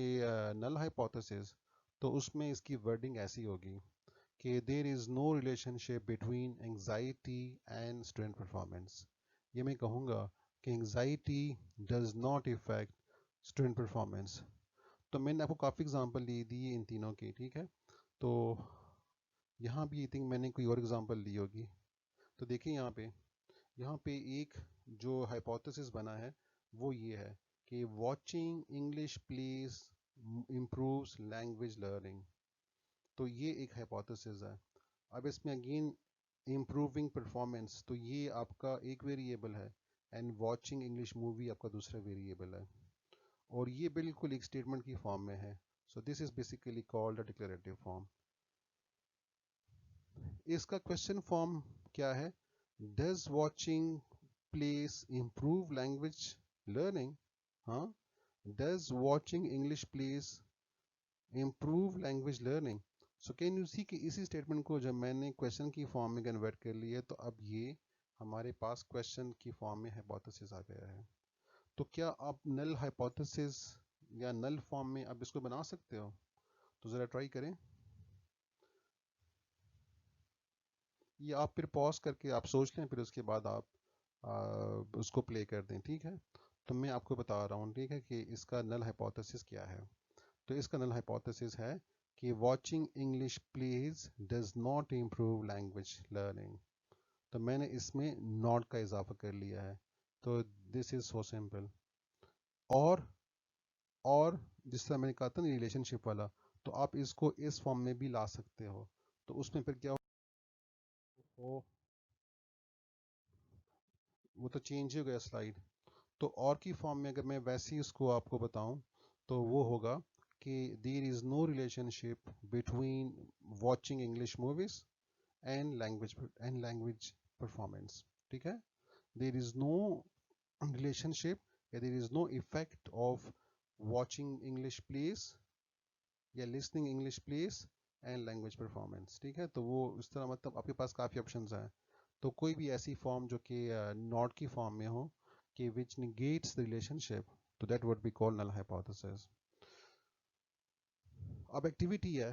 نل ہائپوتھیسز تو اس میں اس کی ورڈنگ ایسی ہوگی کہ there is no relationship between anxiety and student performance. یہ میں کہوں گا کہ anxiety does not affect student performance. تو میں نے آپ کو کافی اگزامپل دی ان تینوں کی, ٹھیک ہے. تو یہاں بھی تھنک میں نے کوئی اور اگزامپل دی ہوگی. تو دیکھیں یہاں پہ ایک جو ہائپوتھیسس بنا ہے وہ یہ ہے کہ watching English please improves language learning. تو یہ ایک ہائپوتھیسس ہے. اب اس میں اگین improving performance, تو یہ آپ کا ایک ویریبل ہے اینڈ واچنگ انگلش مووی آپ کا دوسرا ویریبل ہے اور یہ بالکل ایک اسٹیٹمنٹ کی فارم میں ہے. So this is basically called a declarative form. اس کا کوشچن فارم کیا ہے؟ Does watching plays improve language learning? ہاں، does watching English plays improve language learning? So can you see کہ اسی اسٹیٹمنٹ کو جب میں نے کوشچن کی فارم میں کنورٹ کر لیا تو اب یہ ہمارے پاس کوشچن کی فارم میں ہائپوتھیسس آ گیا ہے. تو کیا آپ نل ہائپوتھیسس یا نل فارم میں آپ اس کو بنا سکتے ہو؟ تو ذرا ٹرائی کریں. یہ آپ پھر پاز کر کے آپ سوچ لیں، پھر اس کے بعد آپ اس کو پلے کر دیں. ٹھیک ہے، تو میں آپ کو بتا رہا ہوں ٹھیک ہے کہ اس کا نل ہائپوتھیسس کیا ہے. تو اس کا نل ہائپوتھیسس ہے کہ watching English please does not improve language learning. تو میں نے اس میں ناٹ کا اضافہ کر لیا ہے. تو دس از سو سمپل. اور اور جس طرح میں نے کہا تھا نا ریلیشن شپ والا، تو آپ اس کو اس فارم میں بھی لا سکتے ہو. تو اس میں پھر کیا ہو، وہ تو چینج ہو گیا سلائیڈ. تو اور کی فارم میں اگر میں ویسے ہی اس کو آپ کو بتاؤں تو وہ ہوگا کہ there is no relationship between watching English movies and language performance. ٹھیک ہے، there is no relationship یا there is no effect of watching English plays یا listening English plays and language performance. ٹھیک ہے، تو وہ اس طرح مطلب آپ کے پاس کافی آپشنز ہیں. تو کوئی بھی ایسی فارم جو کہ ناٹ کی فارم میں ہو کہ which negates the relationship, تو that would be called null hypothesis. اب ایکٹیویٹی ہے.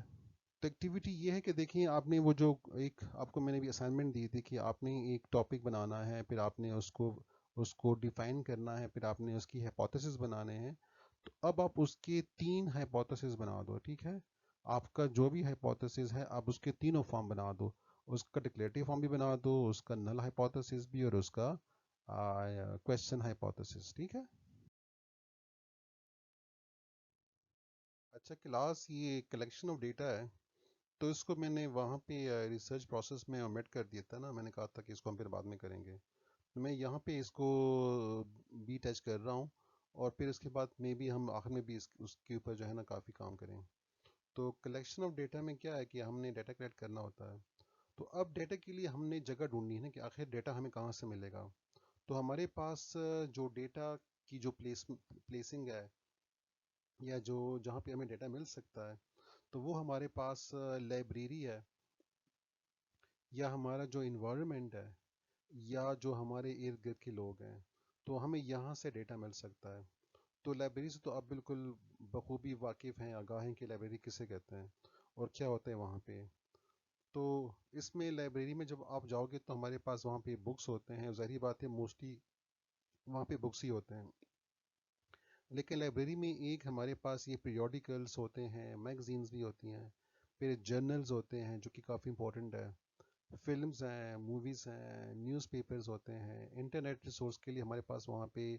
تو ایکٹیویٹی یہ ہے کہ دیکھیں آپ نے وہ جو ایک آپ کو میں نے بھی اسائنمنٹ دی تھی کہ آپ نے ایک ٹاپک بنانا ہے، پھر آپ نے اس کو ڈیفائن کرنا ہے، پھر آپ نے اس کی ہائپوتھیسس بنانے ہیں. تو اب آپ اس کے 3 ہائپوتھیسس بنا دو. ٹھیک ہے، آپ کا جو بھی ہائپوتھیسس ہے آپ اس کے تینوں فارم بنا دو. اس کا ڈکلیریٹو فارم بھی بنا دو، اس کا نل ہائپوتھیسس بھی، اور اس کا کویشچن ہائپوتھیسس. ٹھیک ہے. اچھا کلاس، یہ کلیکشن آف ڈیٹا ہے تو اس کو میں نے وہاں پہ ریسرچ پروسیس میں omit کر دیا تھا نا. میں نے کہا تھا کہ اس کو ہم پھر بعد میں کریں گے. میں یہاں پہ اس کو بھی ٹچ کر رہا ہوں اور پھر اس کے بعد میں بھی ہم آخر میں بھی اس کے اوپر جو ہے نا کافی کام کریں. تو کلیکشن آف ڈیٹا میں کیا ہے کہ ہم نے ڈیٹا کلیکٹ کرنا ہوتا ہے. تو اب ڈیٹا کے لیے ہم نے جگہ ڈھونڈنی ہے نا کہ آخر ڈیٹا ہمیں کہاں سے ملے گا. تو ہمارے پاس جو ڈیٹا کی جو پلیسنگ ہے یا جو جہاں پہ ہمیں ڈیٹا مل سکتا ہے تو وہ ہمارے پاس لائبریری ہے یا ہمارا جو انوائرمنٹ ہے یا جو ہمارے ارد گرد کے لوگ ہیں. تو ہمیں یہاں سے ڈیٹا مل سکتا ہے. تو لائبریری سے تو آپ بالکل بخوبی واقف ہیں، آگاہ ہیں کہ لائبریری کسے کہتے ہیں اور کیا ہوتا ہے وہاں پہ. تو اس میں لائبریری میں جب آپ جاؤ گے تو ہمارے پاس وہاں پہ بکس ہوتے ہیں. ظاہری بات ہے موسٹلی وہاں پہ بکس ہی ہوتے ہیں. لیکن لائبریری میں ایک ہمارے پاس یہ پیریوڈیکلس ہوتے ہیں، میگزینز بھی ہوتی ہیں، پھر جرنلز ہوتے ہیں جو کہ کافی امپورٹنٹ ہے، فلمز ہیں، موویز ہیں، نیوز پیپرز ہوتے ہیں. انٹرنیٹ ریسورس کے لیے ہمارے پاس وہاں پہ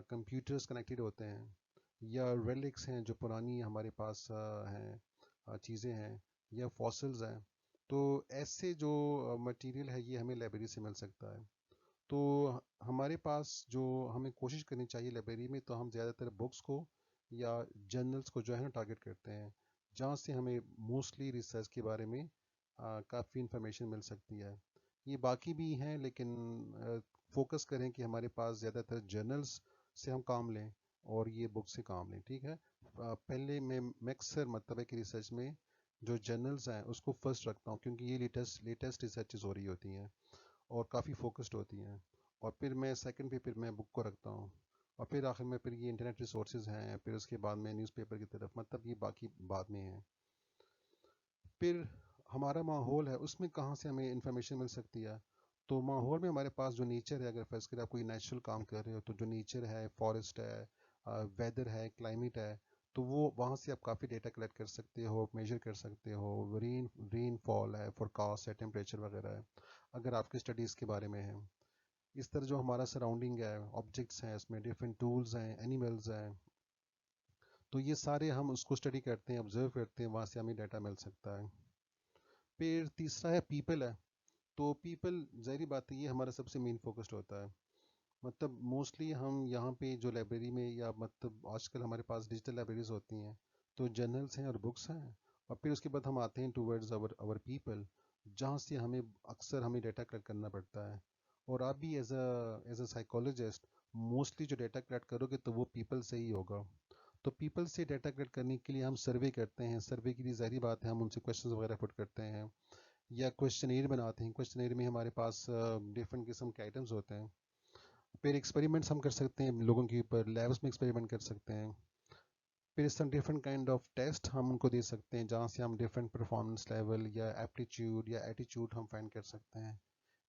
کمپیوٹرز کنیکٹڈ ہوتے ہیں یا ریلکس ہیں جو پرانی ہمارے پاس ہیں چیزیں ہیں یا فاسلز ہیں. تو ایسے جو مٹیریل ہے یہ ہمیں لائبریری سے مل سکتا ہے. تو ہمارے پاس جو ہمیں کوشش کرنی چاہیے لائبریری میں، تو ہم زیادہ تر بکس کو یا جرنلس کو جو ہے نا ٹارگٹ کرتے ہیں جہاں سے ہمیں موسٹلی ریسرچ کے بارے میں کافی انفارمیشن مل سکتی ہے. یہ باقی بھی ہیں لیکن فوکس کریں کہ ہمارے پاس زیادہ تر جرنلس سے ہم کام لیں اور یہ بک سے کام لیں. ٹھیک ہے، پہلے میں اکثر مطلب ہے کہ ریسرچ میں جو جرنلز ہیں اس کو فرسٹ رکھتا ہوں کیونکہ یہ لیٹسٹ ریسرچز ہو رہی ہوتی ہیں اور کافی فوکسڈ ہوتی ہیں. اور پھر میں سیکنڈ پہ پھر میں بک کو رکھتا ہوں اور پھر آخر میں پھر یہ انٹرنیٹ ریسورسز ہیں، پھر اس کے بعد میں نیوز پیپر کی طرف، مطلب یہ باقی بعد میں ہیں. پھر ہمارا ماحول ہے اس میں کہاں سے ہمیں انفارمیشن مل سکتی ہے. تو ماحول میں ہمارے پاس جو نیچر ہے، اگر فرض کریں آپ کوئی نیچرل کام کر رہے ہو تو جو نیچر ہے، فارسٹ ہے، ویدر ہے، کلائمیٹ ہے، تو وہ وہاں سے آپ کافی ڈیٹا کلیکٹ کر سکتے ہو، میجر کر سکتے ہو. رین فال ہے، فورکاسٹ ہے، ٹیمپریچر وغیرہ ہے اگر آپ کی اسٹڈیز کے بارے میں ہے. اس طرح جو ہمارا سراؤنڈنگ ہے، آبجیکٹس ہیں، اس میں ڈفرینٹ ٹولز ہیں، اینیملز ہیں، تو یہ سارے ہم اس کو اسٹڈی کرتے ہیں، آبزرو کرتے ہیں، وہاں سے ہمیں ڈیٹا مل سکتا ہے. پھر تیسرا ہے پیپل ہے. تو پیپل ظاہری بات ہے یہ ہمارا سب سے مین فوکسڈ ہوتا ہے. مطلب موسٹلی ہم یہاں پہ جو لائبریری میں یا مطلب آج کل ہمارے پاس ڈیجیٹل لائبریریز ہوتی ہیں تو جرنلس ہیں اور بکس ہیں، اور پھر اس کے بعد ہم آتے ہیں ٹورڈز اور پیپل، جہاں سے ہمیں ڈیٹا کلیکٹ کرنا پڑتا ہے. اور آپ بھی ایز اے سائیکولوجسٹ موسٹلی جو ڈیٹا کلیکٹ کرو گے تو وہ پیپل سے ہی ہوگا. تو پیپل سے ڈیٹا کلیکٹ کرنے کے لیے ہم سروے کرتے ہیں. سروے کے لیے ظاہری بات ہے ہم ان سے کوشچنز وغیرہ پٹ کرتے ہیں یا کوشچنیر بناتے ہیں. کوشچنیر میں ہمارے پاس ڈفرینٹ قسم کے آئٹمز ہوتے ہیں. پھر ایکسپیریمنٹس ہم کر سکتے ہیں لوگوں کے اوپر، لیبس میں ایکسپیریمنٹ کر سکتے ہیں. پھر اس طرح ڈفرینٹ کائنڈ آف ٹیسٹ ہم ان کو دے سکتے ہیں جہاں سے ہم ڈفرینٹ پرفارمنس لیول یا ایپٹیچیوڈ یا ایٹیچیوڈ ہم فائنڈ کر سکتے ہیں.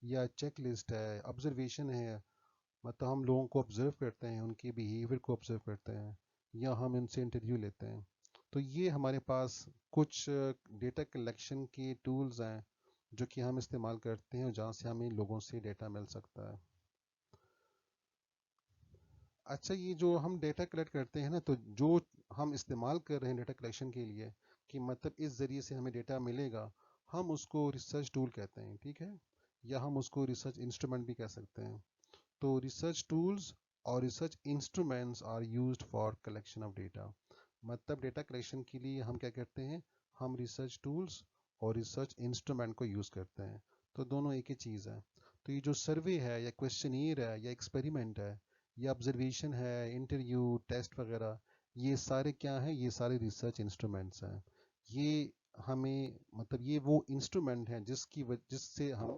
یا چیک لسٹ ہے، آبزرویشن ہے، مطلب ہم لوگوں کو آبزرو کرتے ہیں، ان کے بیہیویئر کو آبزرو کرتے ہیں، یا ہم ان سے انٹرویو لیتے ہیں. تو یہ ہمارے پاس کچھ ڈیٹا کلیکشن کے ٹولز ہیں جو کہ ہم استعمال کرتے ہیں اور جہاں سے ہمیں لوگوں سے ڈیٹا مل سکتا ہے. اچھا، یہ جو ہم ڈیٹا کلیکٹ کرتے ہیں نا، تو جو ہم استعمال کر رہے ہیں ڈیٹا کلیکشن کے لیے کہ مطلب اس ذریعے سے ہمیں ڈیٹا ملے گا، ہم اس کو ریسرچ ٹول کہتے ہیں. ٹھیک ہے، یا ہم اس کو ریسرچ انسٹرومنٹ بھی کہہ سکتے ہیں. تو ریسرچ ٹولز اور research instruments are used for collection of data. مطلب ڈیٹا کلیکشن کے لیے ہم کیا کرتے ہیں، ہم ریسرچ ٹولز اور ریسرچ انسٹرومنٹ کو یوز کرتے ہیں. تو دونوں ایک ہی چیز ہے. تو یہ جو سروے ہے یا کویسچنیر ہے یا ایکسپیریمنٹ ہے یا آبزرویشن ہے، انٹرویو، ٹیسٹ وغیرہ، یہ سارے کیا ہیں، یہ سارے ریسرچ انسٹرومنٹس ہیں. یہ ہمیں مطلب یہ وہ انسٹرومنٹ ہیں جس سے ہم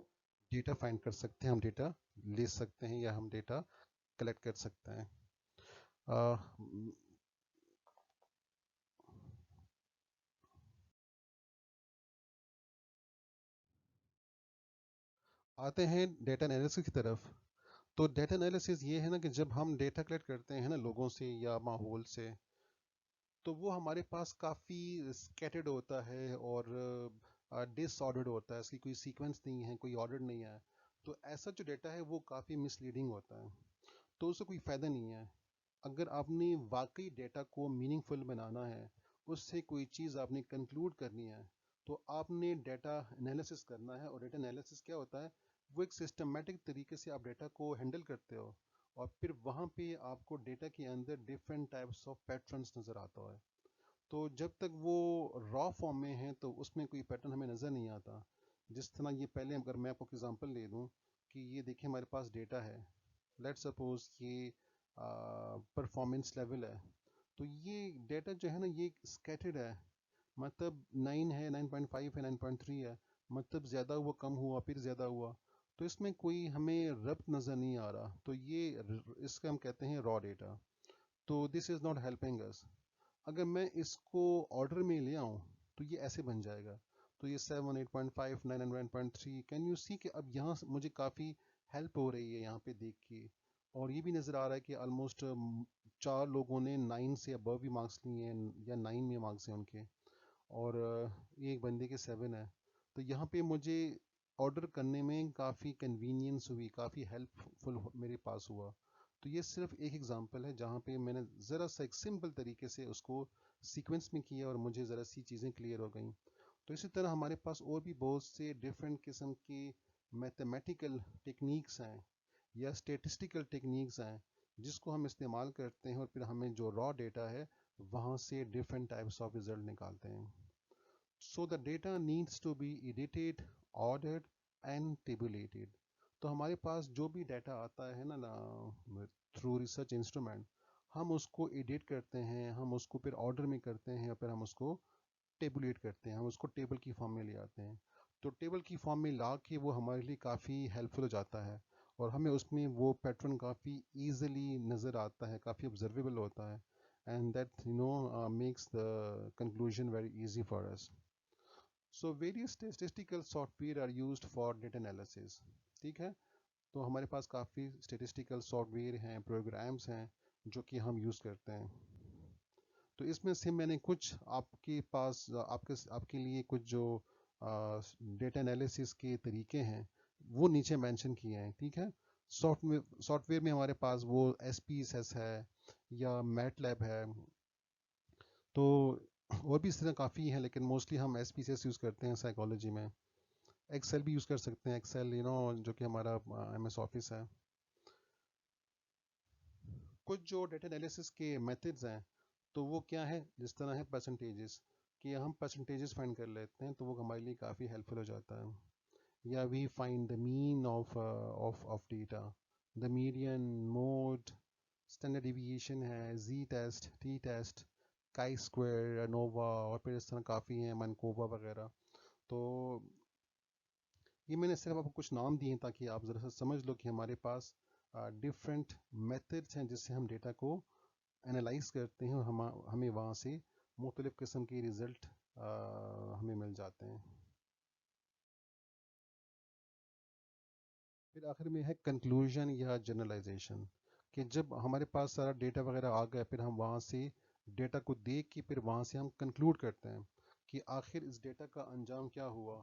ڈیٹا فائنڈ کر سکتے ہیں، ہم ڈیٹا لے سکتے ہیں یا ہم ڈیٹا کلیکٹ کر سکتے ہیں. آ، آتے ہیں ڈیٹا انالیسس کی طرف. تو ڈیٹا انالیسس یہ ہے نا کہ جب ہم ڈیٹا کلیکٹ کرتے ہیں نا لوگوں سے یا ماحول سے، تو وہ ہمارے پاس کافی اسکیٹرڈ ہوتا ہے اور ڈس آرڈرڈ ہوتا ہے. اس کی کوئی سیکوینس نہیں ہے، کوئی آرڈر نہیں ہے. تو ایسا جو ڈیٹا ہے وہ کافی مس لیڈنگ ہوتا ہے. تو اس سے کوئی فائدہ نہیں ہے. اگر آپ نے واقعی ڈیٹا کو میننگ فل بنانا ہے، اس سے کوئی چیز آپ نے کنکلوڈ کرنی ہے، تو آپ نے ڈیٹا انالیسس کرنا ہے. اور ڈیٹا انالیسس کیا ہوتا ہے، وہ ایک سسٹمیٹک طریقے سے آپ ڈیٹا کو ہینڈل کرتے ہو، اور پھر وہاں پہ آپ کو ڈیٹا کے اندر ڈفرینٹ ٹائپس آف پیٹرنس نظر آتا ہے. تو جب تک وہ را فارم میں ہیں تو اس میں کوئی پیٹرن ہمیں نظر نہیں آتا. جس طرح یہ پہلے اگر میں آپ کو ایگزامپل دے دوں کہ یہ دیکھیں ہمارے پاس ڈیٹا ہے، لیٹ سپوز یہ پرفارمنس لیول ہے. تو یہ ڈیٹا جو ہے نا یہ اسکیٹرڈ ہے، مطلب 9 ہے، 9.5 ہے، 9.3 ہے، مطلب زیادہ ہوا، کم ہوا، پھر زیادہ ہوا. تو اس میں کوئی ہمیں ربط نظر نہیں آ رہا. تو یہ اس کا ہم کہتے ہیں را ڈیٹا. تو this is not helping us. اگر میں اس کو آرڈر میں لے آؤں تو یہ ایسے بن جائے گا. تو یہ 7، 8.5، 9 اینڈ 9.3، کین یو سی کہ اب یہاں مجھے کافی ہیلپ ہو رہی ہے یہاں پہ دیکھ کے. اور یہ بھی نظر آ رہا ہے کہ آلموسٹ 4 لوگوں نے 9 سے ابو بھی مارکس لیے ہیں یا 9 میں مارکس ہیں ان کے، اور ایک بندے کے 7 ہے. تو یہاں پہ مجھے آرڈر کرنے میں کافی کنوینئنس ہوئی، کافی ہیلپ فل میرے پاس ہوا. تو یہ صرف ایک ایگزامپل ہے جہاں پہ میں نے ذرا سا ایک سمپل طریقے سے اس کو سیکوینس میں کیا اور مجھے ذرا سی چیزیں کلیئر ہو گئیں. تو اسی طرح ہمارے پاس اور بھی بہت سے ڈفرینٹ قسم کی میتھمیٹیکل ٹیکنیکس ہیں یا اسٹیٹسٹیکل ٹیکنیکس ہیں جس کو ہم استعمال کرتے ہیں، اور پھر ہمیں جو را ڈیٹا ہے وہاں سے ڈفرینٹ ٹائپس آف ریزلٹ نکالتے ہیں. So the data needs to be edited, ordered and tabulated. تو ہمارے پاس جو بھی ڈیٹا آتا ہے نا تھرو ریسرچ انسٹرومنٹ، ہم اس کو ایڈیٹ کرتے ہیں، ہم اس کو پھر آرڈر میں کرتے ہیں، اور پھر ہم اس کو ٹیبولیٹ کرتے ہیں، ہم اس کو ٹیبل کی فارم میں لے آتے ہیں. تو ٹیبل کی فارم میں لا کے وہ ہمارے لیے کافی ہیلپ فل ہو جاتا ہے، اور ہمیں اس میں وہ پیٹرن کافی ایزیلی نظر آتا ہے، کافی آبزرویبل ہوتا ہے. And that makes the conclusion very easy for us. So various statistical software are used for data analysis. ٹھیک ہے، تو ہمارے پاس کافی اسٹیٹسٹیکل سافٹ ویئر ہیں، پروگرامس ہیں جو کہ ہم یوز کرتے ہیں. تو اس میں سے میں نے کچھ آپ کے پاس آپ کے لیے کچھ جو ڈیٹا انالیسس کے طریقے ہیں وہ نیچے مینشن کیے ہیں. ٹھیک ہے، سافٹ ویئر میں ہمارے پاس وہ ایس پی ایس ایس ہے یا میٹ لیب ہے. تو اور بھی اس طرح کافی ہیں، لیکن موسٹلی ہم S P S S use کرتے ہیں سائیکالوجی میں. ایکسل بھی یوز کر سکتے ہیں، ایکسل جو کہ ہمارا ایم ایس آفس ہے. کچھ جو ڈیٹا انالیسس کے میتھڈز ہیں تو وہ کیا ہے، جس طرح ہے پرسنٹیجز، کہ ہم پرسنٹیجز فائنڈ کر لیتے ہیں تو وہ ہمارے لیے کافی ہیلپ فل ہو جاتا ہے. یا we find the mean of data, the median, mode, standard deviation ہے، Z test, T test, chi square, ANOVA, اور پھر اس طرح کافی ہیں، منکوبا وغیرہ. تو یہ میں نے صرف آپ کو کچھ نام دیے ہیں تاکہ آپ ذرا سا سمجھ لو کہ ہمارے پاس ڈفرینٹ میتھڈس ہیں جس سے ہم ڈیٹا کو انالائز کرتے ہیں، اور ہمیں وہاں سے مختلف قسم کے ریزلٹ ہمیں مل جاتے ہیں. پھر آخر میں ہے کنکلوژن یا جنرلائزیشن، کہ جب ہمارے پاس سارا ڈیٹا وغیرہ آ گیا پھر ہم وہاں سے ڈیٹا کو دیکھ کے پھر وہاں سے ہم کنکلوڈ کرتے ہیں کہ آخر اس ڈیٹا کا انجام کیا ہوا،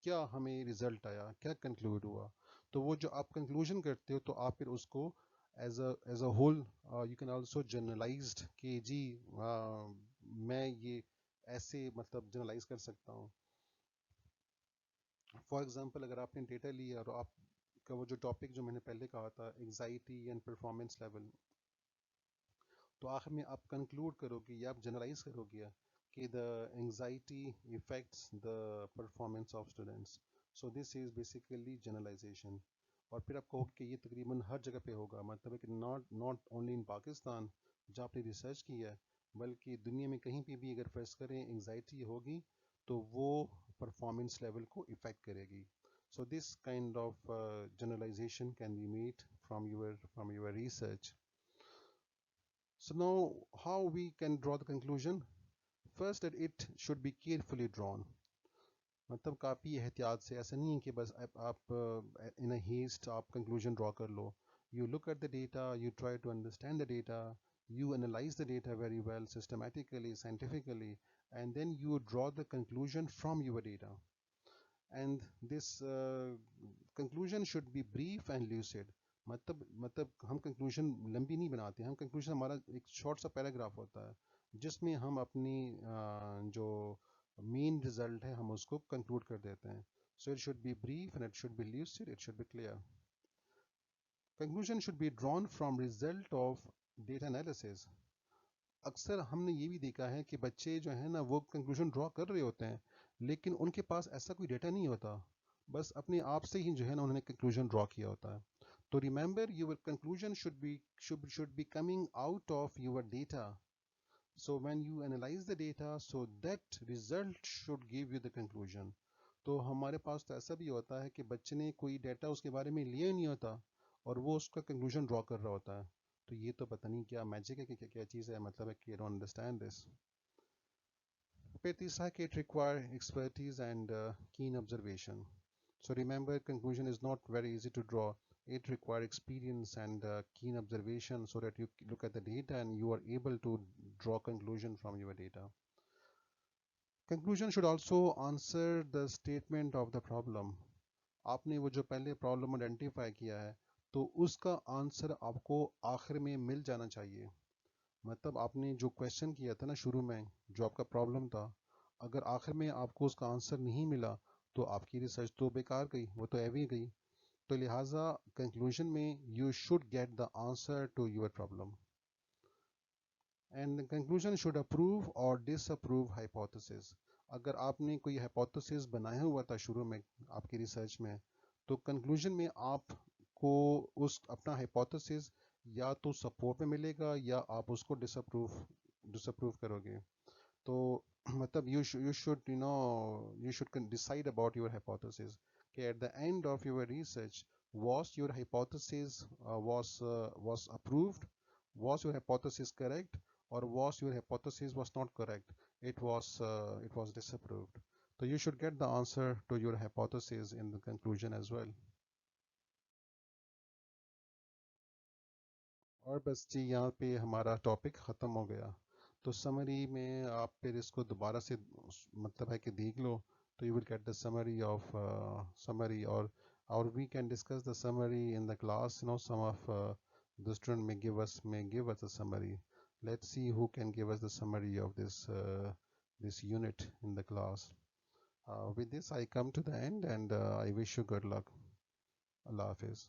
کیا ہمیں رزلٹ آیا، کیا کنکلوڈ ہوا. تو وہ جو آپ کنکلوژن کرتے ہو تو آپ پھر اس کو as a whole you can also generalized, کہ جی میں یہ ایسے مطلب جنرلائز کر سکتا ہوں. فار ایگزامپل اگر آپ نے ڈیٹا لیا اور آپ کا وہ جو ٹاپک جو میں نے پہلے کہا تھا انگزائٹی اینڈ پرفارمنس لیول، تو آخر میں آپ کنکلوڈ کرو گے یا آپ جنرلائز کرو گے کہ the anxiety affects the performance of students. So this is basically generalization. اور پھر آپ کہو کہ یہ تقریباً ہر جگہ پہ ہوگا، مطلب ہے کہ ناٹ اونلی ان پاکستان جہاں آپ نے ریسرچ کی ہے، بلکہ دنیا میں کہیں پہ بھی اگر فرض کریں انگزائٹی ہوگی تو وہ پرفارمنس لیول کو افیکٹ کرے گی. So this kind of generalization can be made from your research. So now how we can draw the conclusion? First that it should be carefully drawn. مطلب کافی احتیاط سے، ایسا نہیں ہے کہ بس آپ in a haste آپ conclusion draw کر لو. You look at the data, you try to understand the data, you analyze the data very well, systematically, scientifically, and then you draw the conclusion from your data. And this conclusion should be brief and lucid. مطلب ہم conclusion لمبی نہیں بناتے، ہم conclusion ہمارا ایک short سا paragraph ہوتا ہے جس میں ہم اپنی جو مین رزلٹ ہے ہم اس کو کنکلوڈ کر دیتے ہیں. So it should be brief and it should be lucid, it should be clear. Conclusion should be drawn from result of data analysis. اکثر ہم نے یہ بھی دیکھا ہے کہ بچے جو ہیں نا وہ کنکلوژن ڈرا کر رہے ہوتے ہیں لیکن ان کے پاس ایسا کوئی ڈیٹا نہیں ہوتا، بس اپنے آپ سے ہی جو ہے نا انہوں نے کنکلوژن ڈرا کیا ہوتا ہے. تو remember your conclusion should be coming out of your data. So when you analyze the data, so that result should give you the conclusion. تو ہمارے پاس تو ایسا بھی ہوتا ہے کہ بچے نے کوئی ڈیٹا اس کے بارے میں لیا ہی نہیں ہوتا اور وہ اس کا کنکلوژن ڈرا کر رہا ہوتا ہے. تو یہ تو پتہ نہیں کیا میجک ہے کہ کیا چیز ہے، مطلب ہے کہ you don't understand this. پھر تیسرا ہے کہ it require expertise and keen observation. So remember conclusion is not very easy to draw. It require experience and keen observation so that you look at the data and you are able to draw conclusion from your data. Conclusion should also answer the statement of the problem. آپ نے وہ جو پہلے problem identify کیا ہے تو اس کا answer آپ کو آخر میں مل جانا چاہیے. مطلب آپ نے جو کویشچن کیا تھا نا شروع میں، جو آپ کا پرابلم تھا، اگر آخر میں آپ کو اس کا آنسر نہیں ملا تو آپ کی ریسرچ تو بیکار گئی، وہ تو ایوی گئی. تو لہٰذا کنکلوژن میں you should get the answer to your problem. And conclusion should approve or dish approve hypothesis. اگر آپ نے کوئی ہائپوتھسز بنایا ہوا تھا شروع میں آپ کی ریسرچ میں تو کنکلوژن میں آپ کو اس اپنا ہائپوتھسز یا تو سپورٹ میں ملے گا یا آپ اس کو ڈس اپروو کرو گے. تو مطلب you should decide about your hypothesis کہ at the end of your research was your hypothesis was approved, was your hypothesis correct or was your hypothesis was not correct, it was disapproved. So you should get the answer to your hypothesis in the conclusion as well. اور بس جی یہاں پہ ہمارا topic ختم ہو گیا. تو summary میں آپ پھر اس کو دوبارہ سے مطلب ہے کہ دیکھ لو تو you will get the summary of summary or we can discuss the summary in the class. Some of the student may give us a summary. Let's see who can give us the summary of this unit in the class. With this, I come to the end and I wish you good luck. Allah Hafiz.